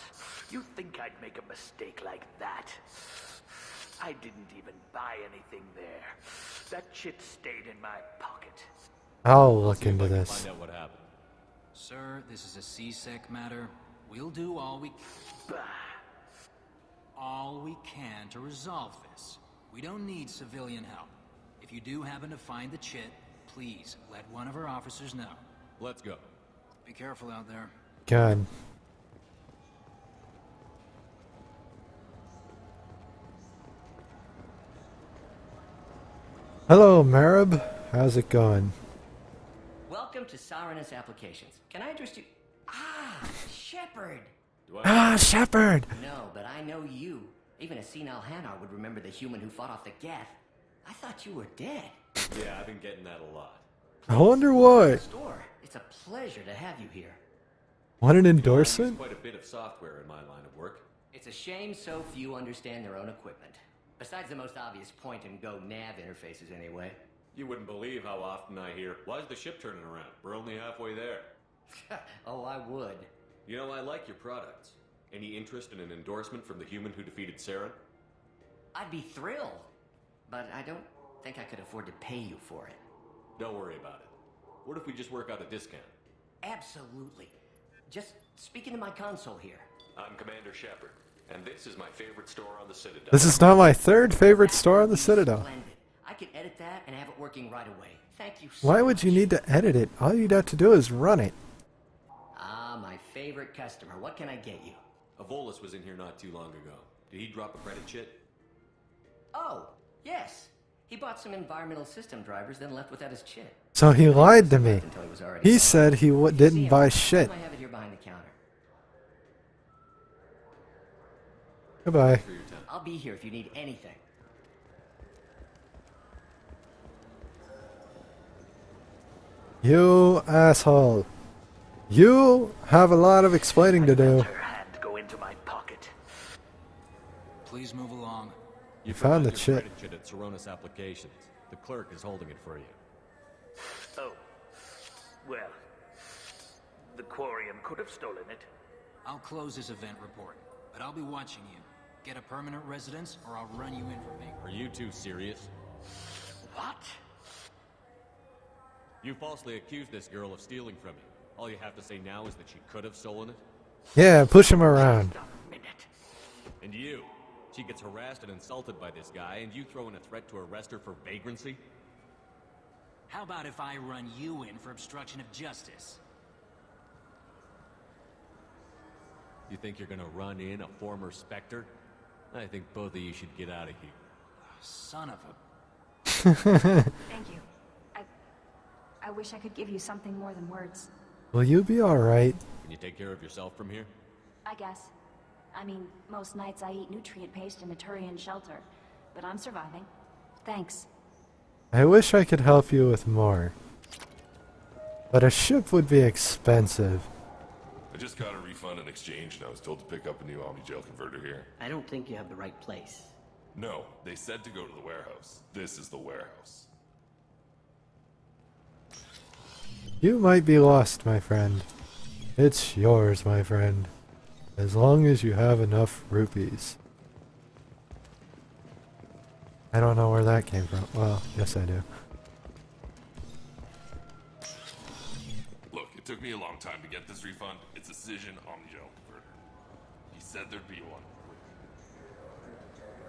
You think I'd make a mistake like that? I didn't even buy anything there. That chit stayed in my pocket. I'll look See if into I can this. Find out what happened. Sir, this is a CSEC matter. We'll do all we can to resolve this. We don't need civilian help. If you do happen to find the chit, please let one of our officers know. Let's go. Be careful out there. God. Hello, Marib. How's it going? Welcome to Sirenus Applications. Can I interest you? Ah, Shepard! Ah, Shepard! No, but I know you. Even a senile Hanar would remember the human who fought off the Geth. I thought you were dead. Yeah, I've been getting that a lot. I wonder why. Store. It's a pleasure to have you here. Want an I use endorsement? quite a bit of software in my line of work. It's a shame so few understand their own equipment. Besides the most obvious point-and-go nav interfaces, anyway. You wouldn't believe how often I hear, "Why's the ship turning around? We're only halfway there." Oh, I would. You know, I like your products. Any interest in an endorsement from the human who defeated Saren? I'd be thrilled. But I don't think I could afford to pay you for it. Don't worry about it. What if we just work out a discount? Absolutely. Just speak into my console here. I'm Commander Shepard. And this is my favorite store on the Citadel. This is not my third favorite store on the Citadel. I can edit that and have it working right away. Thank you so Why would you need to edit it? All you'd have to do is run it. Ah, my favorite customer. What can I get you? Avolis was in here not too long ago. Did he drop a credit chit? Oh, yes. He bought some environmental system drivers, then left without his chit. So he lied to me. He said he didn't buy shit. I have it here behind the counter. Goodbye. I'll be here if you need anything. You asshole. You have a lot of explaining to do. Go into my pocket. Please move along. You found the your chit. credit chit at Saronis Applications. The clerk is holding it for you. Oh. Well. The Quarium could have stolen it. I'll close this event report, but I'll be watching you. Get a permanent residence, or I'll run you in for me. Are you two serious? What? You falsely accused this girl of stealing from you. All you have to say now is that she could have stolen it? Yeah, push him around. And you? She gets harassed and insulted by this guy, and you throw in a threat to arrest her for vagrancy? How about if I run you in for obstruction of justice? You think you're gonna run in a former Spectre? I think both of you should get out of here. Son of a... Thank you. I wish I could give you something more than words. Will you be alright? Can you take care of yourself from here? I guess. I mean, most nights I eat nutrient paste in a Turian shelter, but I'm surviving. Thanks. I wish I could help you with more. But a ship would be expensive. I just got a refund in exchange and I was told to pick up a new Omni-Gel converter here. I don't think you have the right place. No, they said to go to the warehouse. This is the warehouse. You might be lost, my friend. It's yours, my friend. As long as you have enough rupees. I don't know where that came from. Well, yes I do. Look, it took me a long time to get this refund. It's a Cision Omni-Gel converter. He said there'd be one.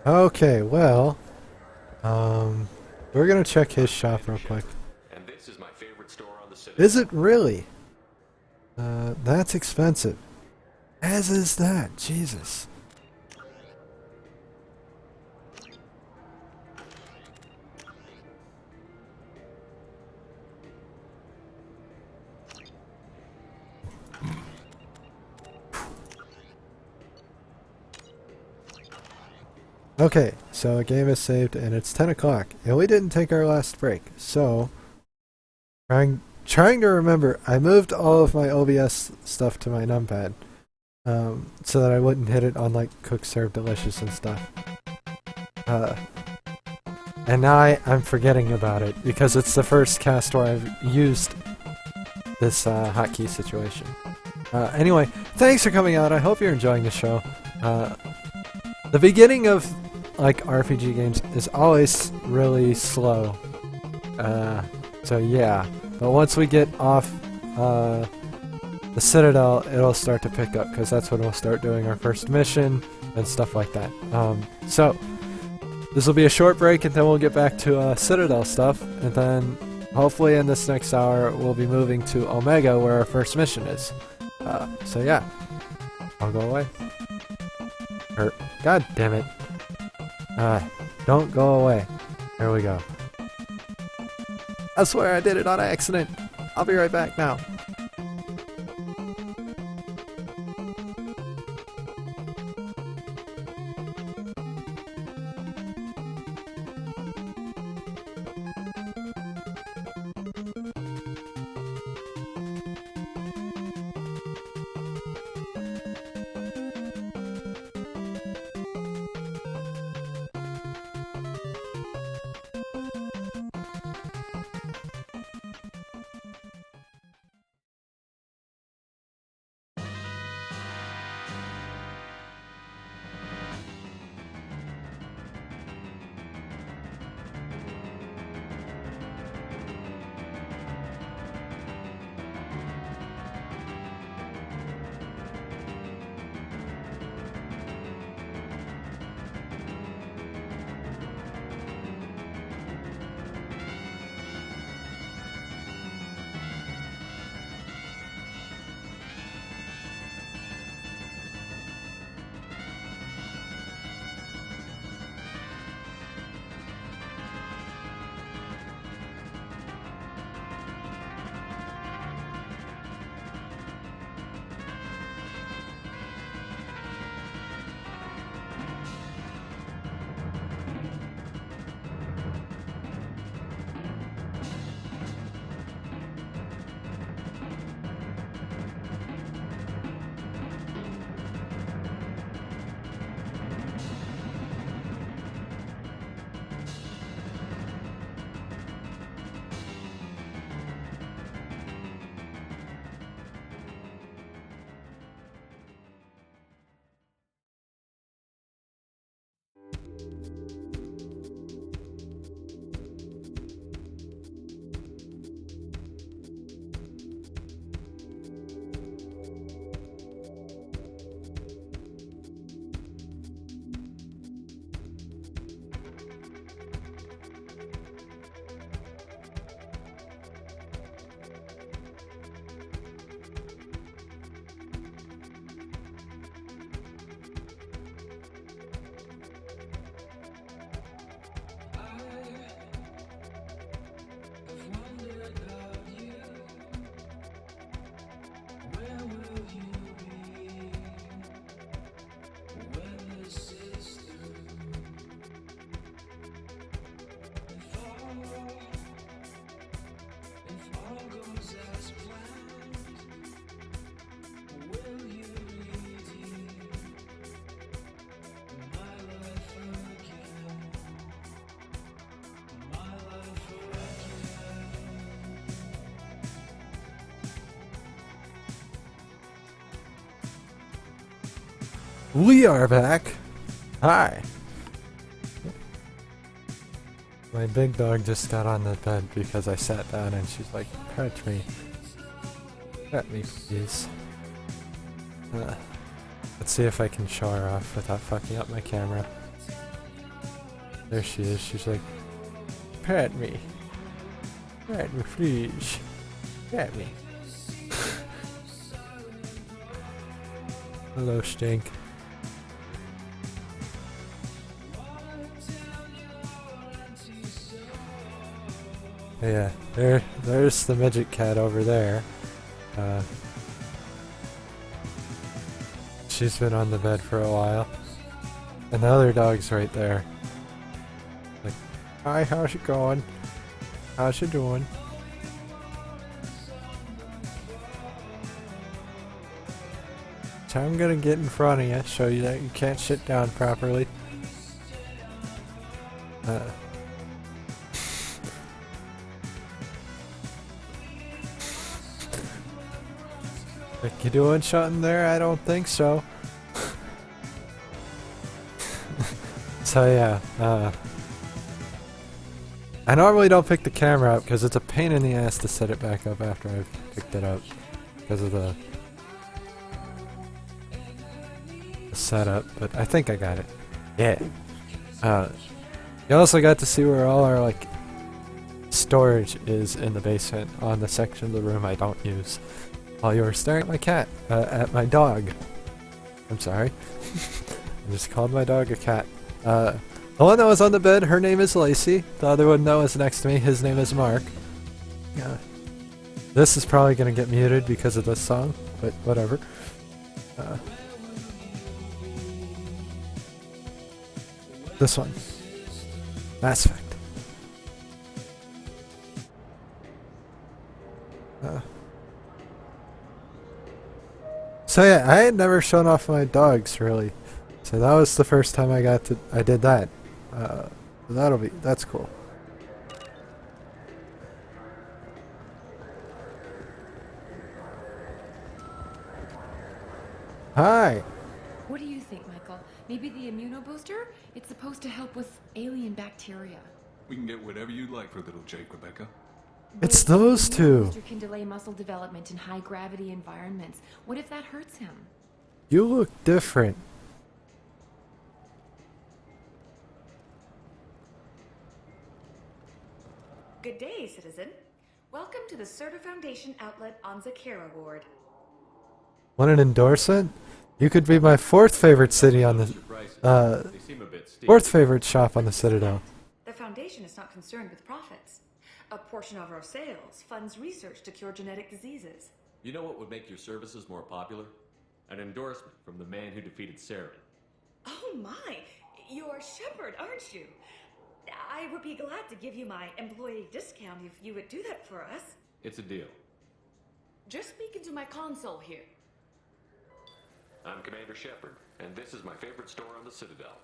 Okay, well, we're gonna check his shop real quick. And this is my favorite store on the Citadel. Is it really? That's expensive. As is that, Jesus. Okay, so the game is saved and it's 10 o'clock and we didn't take our last break, so trying to remember, I moved all of my OBS stuff to my numpad so that I wouldn't hit it on like Cook Serve Delicious and stuff. And now I'm forgetting about it because it's the first cast where I've used this hotkey situation. Anyway, thanks for coming out. I hope you're enjoying the show. The beginning of like RPG games is always really slow. So yeah, but once we get off the Citadel, it'll start to pick up because that's when we'll start doing our first mission and stuff like that. So this will be a short break and then we'll get back to Citadel stuff, and then hopefully in this next hour we'll be moving to Omega where our first mission is. So yeah, I'll go away. God damn it. Don't go away. There we go. I swear I did it on accident. I'll be right back now. We are back. Hi. My big dog just got on the bed because I sat down and she's like, pet me. Pet me, please. Let's see if I can show her off without fucking up my camera. There she is. She's like, pet me. Pet me, please. Pet me. Hello, Stink. Yeah, there's the midget cat over there. She's been on the bed for a while. And the other dog's right there. Like, hi, how's it going? How's it doing? So I'm gonna get in front of you, show you that you can't sit down properly. Like, you doing something there? I don't think so. So yeah, I normally don't pick the camera up because it's a pain in the ass to set it back up after I've picked it up because of the setup, but I think I got it. Yeah. You also got to see where all our like storage is in the basement on the section of the room I don't use. While you were staring at my cat, at my dog. I'm sorry. I just called my dog a cat. The one that was on the bed, her name is Lacey. The other one that was next to me, his name is Mark. Yeah. This is probably gonna get muted because of this song, but whatever. This one. Mass Effect. So yeah, I had never shown off my dogs really, so that was the first time I did that. That's cool. Hi. What do you think, Michael? Maybe the immunobooster? It's supposed to help with alien bacteria. We can get whatever you'd like for little Jake, Rebecca. It's those two. The immunobooster can delay muscle development in high gravity environments. What if that hurts him? You look different. Good day, citizen. Welcome to the Serta Foundation outlet on Zakera Ward. Want an endorsement? You could be my fourth favorite city on the fourth favorite shop on the Citadel. The Foundation is not concerned with profits. A portion of our sales funds research to cure genetic diseases. You know what would make your services more popular? An endorsement from the man who defeated Saren. Oh my! You're Shepard, aren't you? I would be glad to give you my employee discount if you would do that for us. It's a deal. Just speak into my console here. I'm Commander Shepard, and this is my favorite store on the Citadel.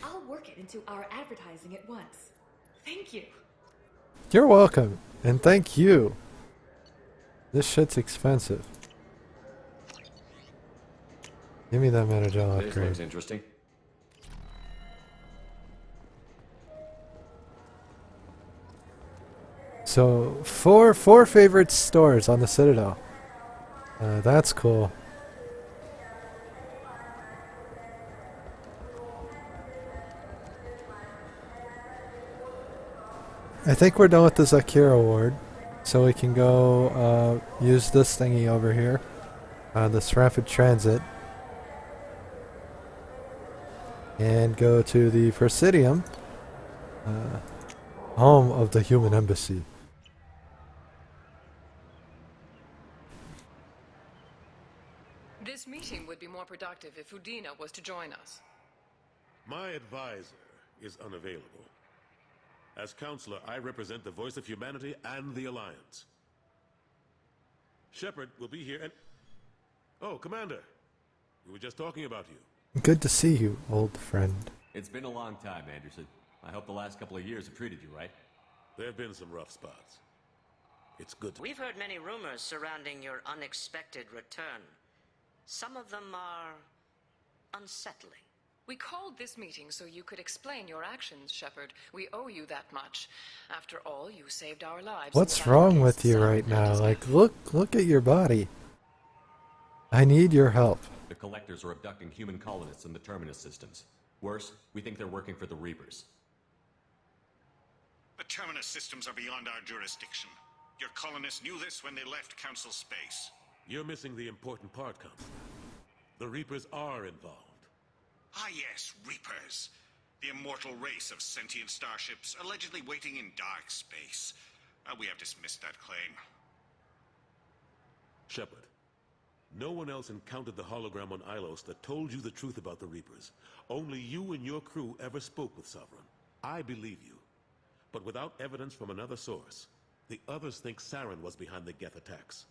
I'll work it into our advertising at once. Thank you. You're welcome, and thank you. This shit's expensive. Give me that Metagel upgrade. This looks interesting. So, four favorite stores on the Citadel. That's cool. I think we're done with the Zakira Award, so we can go use this thingy over here, this rapid transit, and go to the Presidium, home of the Human Embassy. This meeting would be more productive if Udina was to join us. My advisor is unavailable. As counselor, I represent the voice of humanity and the Alliance. Shepard will be here and... Oh, Commander. We were just talking about you. Good to see you, old friend. It's been a long time, Anderson. I hope the last couple of years have treated you right. There have been some rough spots. It's good to... We've heard many rumors surrounding your unexpected return. Some of them are unsettling. We called this meeting so you could explain your actions, Shepard. We owe you that much. After all, you saved our lives. What's wrong with you right now? Like, look at your body. I need your help. The Collectors are abducting human colonists in the Terminus systems. Worse, we think they're working for the Reapers. The Terminus systems are beyond our jurisdiction. Your colonists knew this when they left Council space. You're missing the important part, Council. The Reapers are involved. Ah yes, Reapers. The immortal race of sentient starships allegedly waiting in dark space. We have dismissed that claim. Shepard, no one else encountered the hologram on Ilos that told you the truth about the Reapers. Only you and your crew ever spoke with Sovereign. I believe you. But without evidence from another source, the others think Saren was behind the Geth attacks.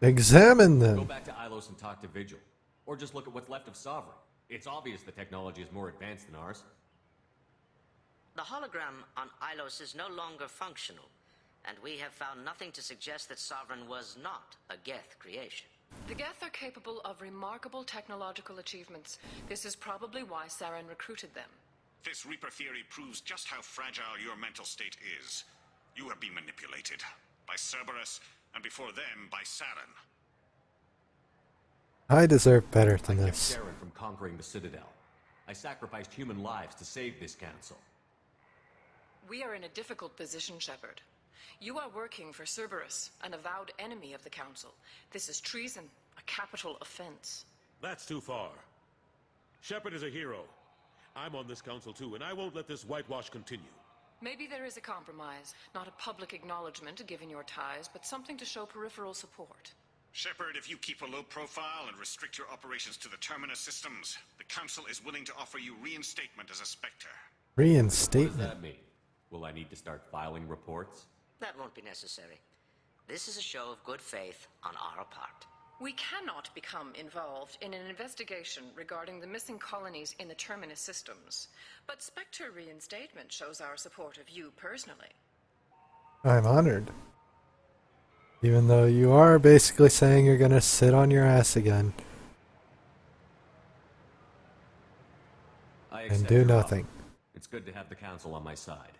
Examine them. Go back to Ilos and talk to Vigil. Or just look at what's left of Sovereign. It's obvious the technology is more advanced than ours. The hologram on Ilos is no longer functional, and we have found nothing to suggest that Sovereign was not a Geth creation. The Geth are capable of remarkable technological achievements. This is probably why Saren recruited them. This Reaper theory proves just how fragile your mental state is. You have been manipulated. By Cerberus, and before them, by Saren. I deserve better than I this. kept Saren from conquering the Citadel. I sacrificed human lives to save this council. We are in a difficult position, Shepard. You are working for Cerberus, an avowed enemy of the Council. This is treason, a capital offense. That's too far. Shepard is a hero. I'm on this council too, and I won't let this whitewash continue. Maybe there is a compromise. Not a public acknowledgement given your ties, but something to show peripheral support. Shepard, if you keep a low profile and restrict your operations to the Terminus systems, the Council is willing to offer you reinstatement as a Spectre. Reinstatement? What does that mean? Will I need to start filing reports? That won't be necessary. This is a show of good faith on our part. We cannot become involved in an investigation regarding the missing colonies in the Terminus systems. But Spectre reinstatement shows our support of you personally. I'm honored. Even though you are basically saying you're gonna sit on your ass again. And do nothing. It's good to have the Council on my side.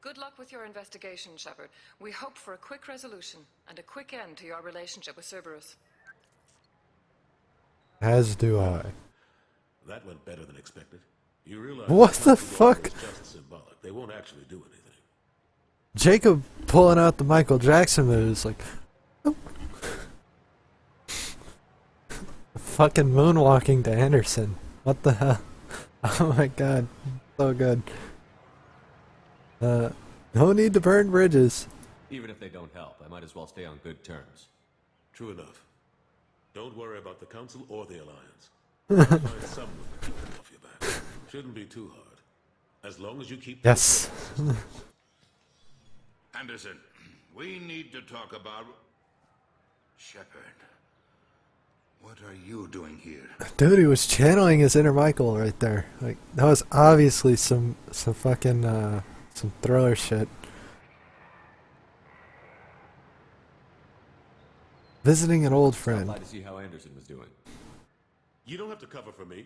Good luck with your investigation, Shepard. We hope for a quick resolution and a quick end to your relationship with Cerberus. As do I. That went better than expected. You realize what the fuck? It's just symbolic. They won't actually do anything. Jacob pulling out the Michael Jackson moves like oh. Fucking moonwalking to Anderson. What the hell? Oh my god. So good. No need to burn bridges. Even if they don't help, I might as well stay on good terms. True enough. Don't worry about the Council or the Alliance. I'll find someone to keep them off your back. Shouldn't be too hard. As long as you keep... Yes. Anderson, we need to talk about... Shepard. What are you doing here? Dude, he was channeling his inner Michael right there. Like, that was obviously some fucking, some thriller shit. Visiting an old friend. Glad to see how Anderson was doing. You don't have to cover for me.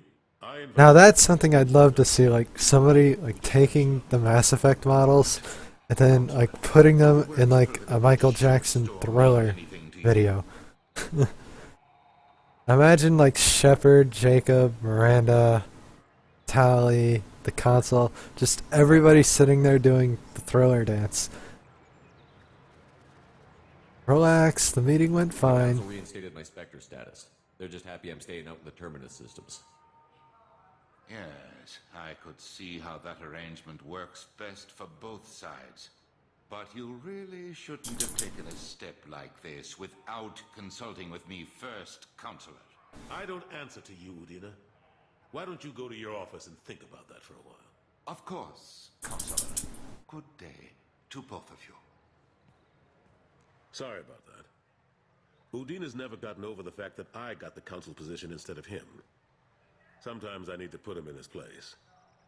Now that's something I'd love to see, like somebody like taking the Mass Effect models and then like putting them in like a Michael Jackson Thriller video. Imagine like Shepard, Jacob, Miranda, Tali, the console, just everybody sitting there doing the Thriller dance. Relax, the meeting went fine. The Council reinstated my Spectre status. They're just happy I'm staying out in the Terminus systems. Yes, I could see how that arrangement works best for both sides. But you really shouldn't have taken a step like this without consulting with me first, Counselor. I don't answer to you, Udina. Why don't you go to your office and think about that for a while? Of course, Counselor. Good day to both of you. Sorry about that. Udina's never gotten over the fact that I got the Council position instead of him. Sometimes I need to put him in his place.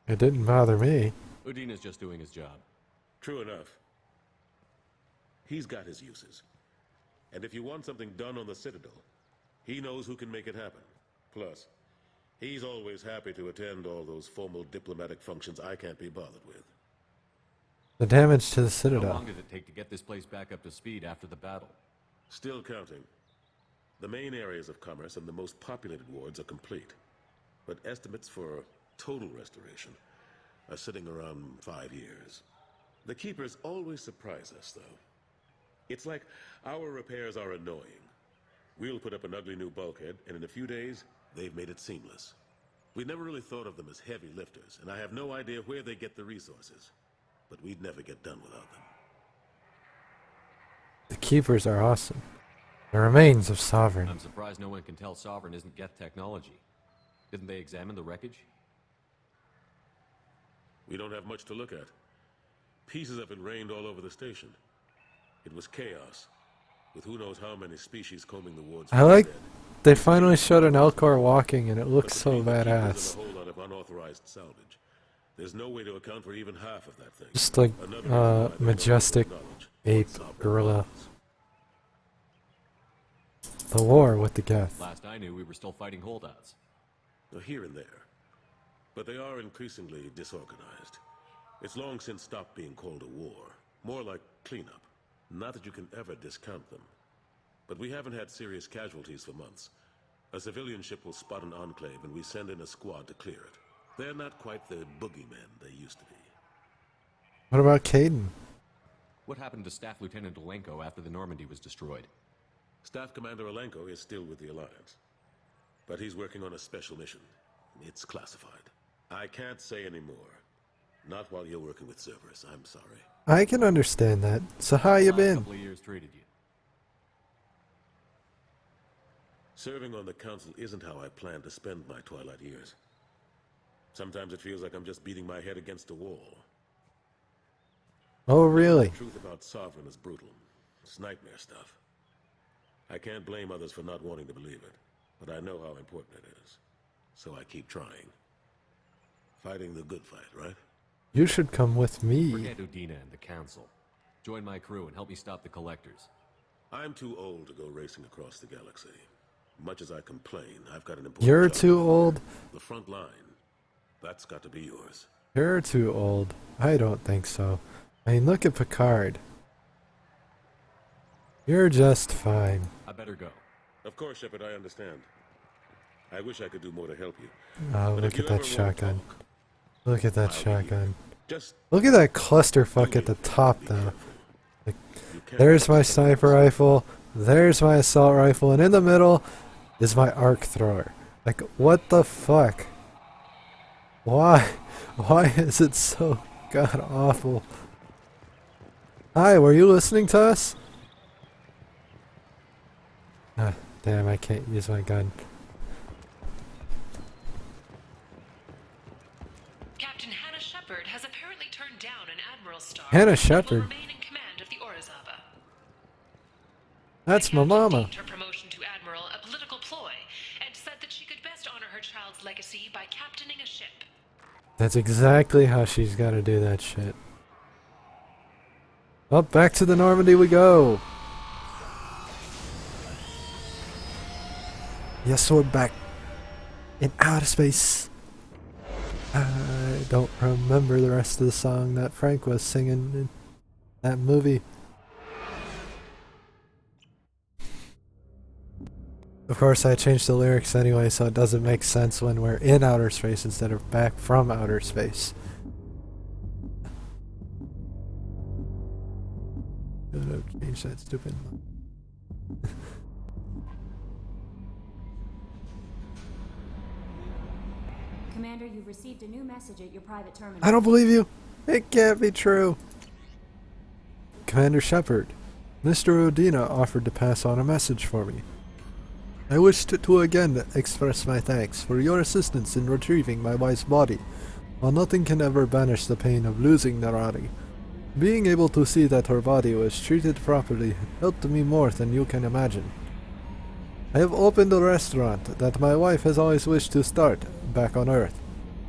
It didn't bother me. Udina's just doing his job. True enough. He's got his uses. And if you want something done on the Citadel, he knows who can make it happen. Plus, he's always happy to attend all those formal diplomatic functions I can't be bothered with. The damage to the How Citadel. long did it take to get this place back up to speed after the battle? Still counting. The main areas of commerce and the most populated wards are complete. But estimates for total restoration are sitting around 5 years. The Keepers always surprise us, though. It's like our repairs are annoying. We'll put up an ugly new bulkhead, and in a few days, they've made it seamless. We never really thought of them as heavy lifters, and I have no idea where they get the resources. But we'd never get done without them. The Keepers are awesome. The remains of Sovereign. I'm surprised no one can tell Sovereign isn't Geth technology. Didn't they examine the wreckage? We don't have much to look at. Pieces of it rained all over the station. It was chaos, with who knows how many species combing the wards. I like they finally showed an Elcor walking and it looks so Between the Keepers badass. and a whole lot of unauthorized salvage, there's no way to account for even half of that thing. Just like majestic ape gorilla. The war with the Geth. Last I knew, we were still fighting holdouts. Here and there. But they are increasingly disorganized. It's long since stopped being called a war. More like cleanup. Not that you can ever discount them. But we haven't had serious casualties for months. A civilian ship will spot an enclave and we send in a squad to clear it. They're not quite the boogeymen they used to be. What about Caden? What happened to Staff Lieutenant Olenko after the Normandy was destroyed? Staff Commander Olenko is still with the Alliance. But he's working on a special mission. It's classified. I can't say any more. Not while you're working with Cerberus, I'm sorry. I can understand that. So how you been? Couple of years treated you. Serving on the Council isn't how I plan to spend my twilight years. Sometimes it feels like I'm just beating my head against a wall. Oh, really? The truth about Sovereign is brutal. It's nightmare stuff. I can't blame others for not wanting to believe it, but I know how important it is. So I keep trying. Fighting the good fight, right? You should come with me. Forget Udina and the Council. Join my crew and help me stop the Collectors. I'm too old to go racing across the galaxy. Much as I complain, I've got an important You're job. too old. The front line. That's got to be yours. You're too old. I don't think so. I mean, look at Picard. You're just fine. I better go. Of course, Shepard, I understand. I wish I could do more to help you. Oh, But look if you at that ever shotgun. Look at that shotgun. Just Look at that clusterfuck at the top, though. Like, there's my sniper rifle, there's my assault rifle, and in the middle is my arc thrower. Like, what the fuck? Why? Why is it so god awful? Hi, were you listening to us? Ah, damn, I can't use my gun. Captain Hannah Shepard has apparently turned down an admiral star. Hannah and Shepard? will remain in command of the Orizaba. That's my mama. Deemed her promotion to admiral a political ploy, and said that she could best honor her child's legacy by captaining a ship. That's exactly how she's gotta do that shit. Well, back to the Normandy we go! Yes, we're back in outer space. I don't remember the rest of the song that Frank was singing in that movie. Of course, I changed the lyrics anyway, so it doesn't make sense when we're in outer space instead of back from outer space. Gotta change that stupid. Commander, you've received a new message at your private terminal. I don't believe you. It can't be true. Commander Shepard, Mr. Udina offered to pass on a message for me. I wish to again express my thanks for your assistance in retrieving my wife's body. While nothing can ever banish the pain of losing Narati, being able to see that her body was treated properly helped me more than you can imagine. I have opened a restaurant that my wife has always wished to start back on Earth.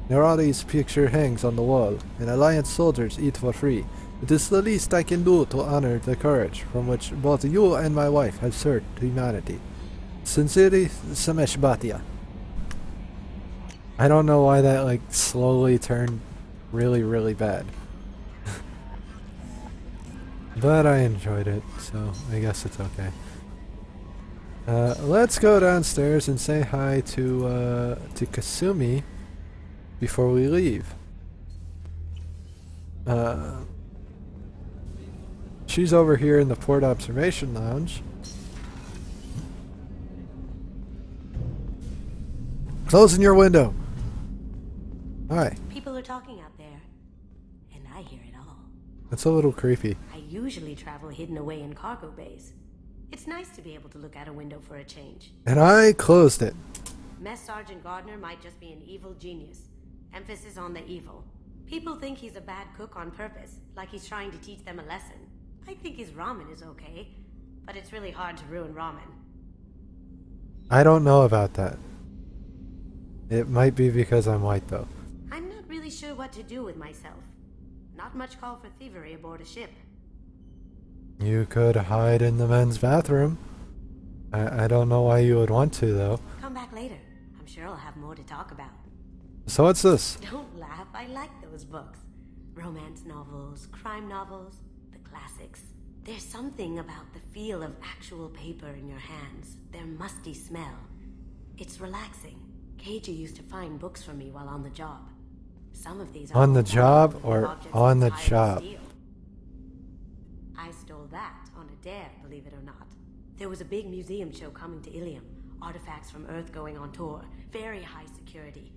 Narati's picture hangs on the wall, and Alliance soldiers eat for free, It is the least I can do to honor the courage from which both you and my wife have served humanity. Sincerely, Samesh Bhatia. I don't know why that like slowly turned really, really bad. But I enjoyed it, so I guess it's okay. Let's go downstairs and say hi to Kasumi before we leave. She's over here in the port observation lounge. Closing your window. Hi. People are talking out there, and I hear it all. That's a little creepy. I usually travel hidden away in cargo bays. It's nice to be able to look out a window for a change. And I closed it. Mess Sergeant Gardner might just be an evil genius. Emphasis on the evil. People think he's a bad cook on purpose, like he's trying to teach them a lesson. I think his ramen is okay, but it's really hard to ruin ramen. I don't know about that. It might be because I'm white, though. I'm not really sure what to do with myself. Not much call for thievery aboard a ship. You could hide in the men's bathroom. I don't know why you would want to, though. Come back later. I'm sure I'll have more to talk about. So what's this? Don't laugh. I like those books. Romance novels, crime novels, the classics. There's something about the feel of actual paper in your hands. Their musty smell. It's relaxing. Keiji used to find books for me while on the job. Some of these are on the job or on the job? I stole that on a dare, believe it or not. There was a big museum show coming to Ilium. Artifacts from Earth going on tour. Very high security.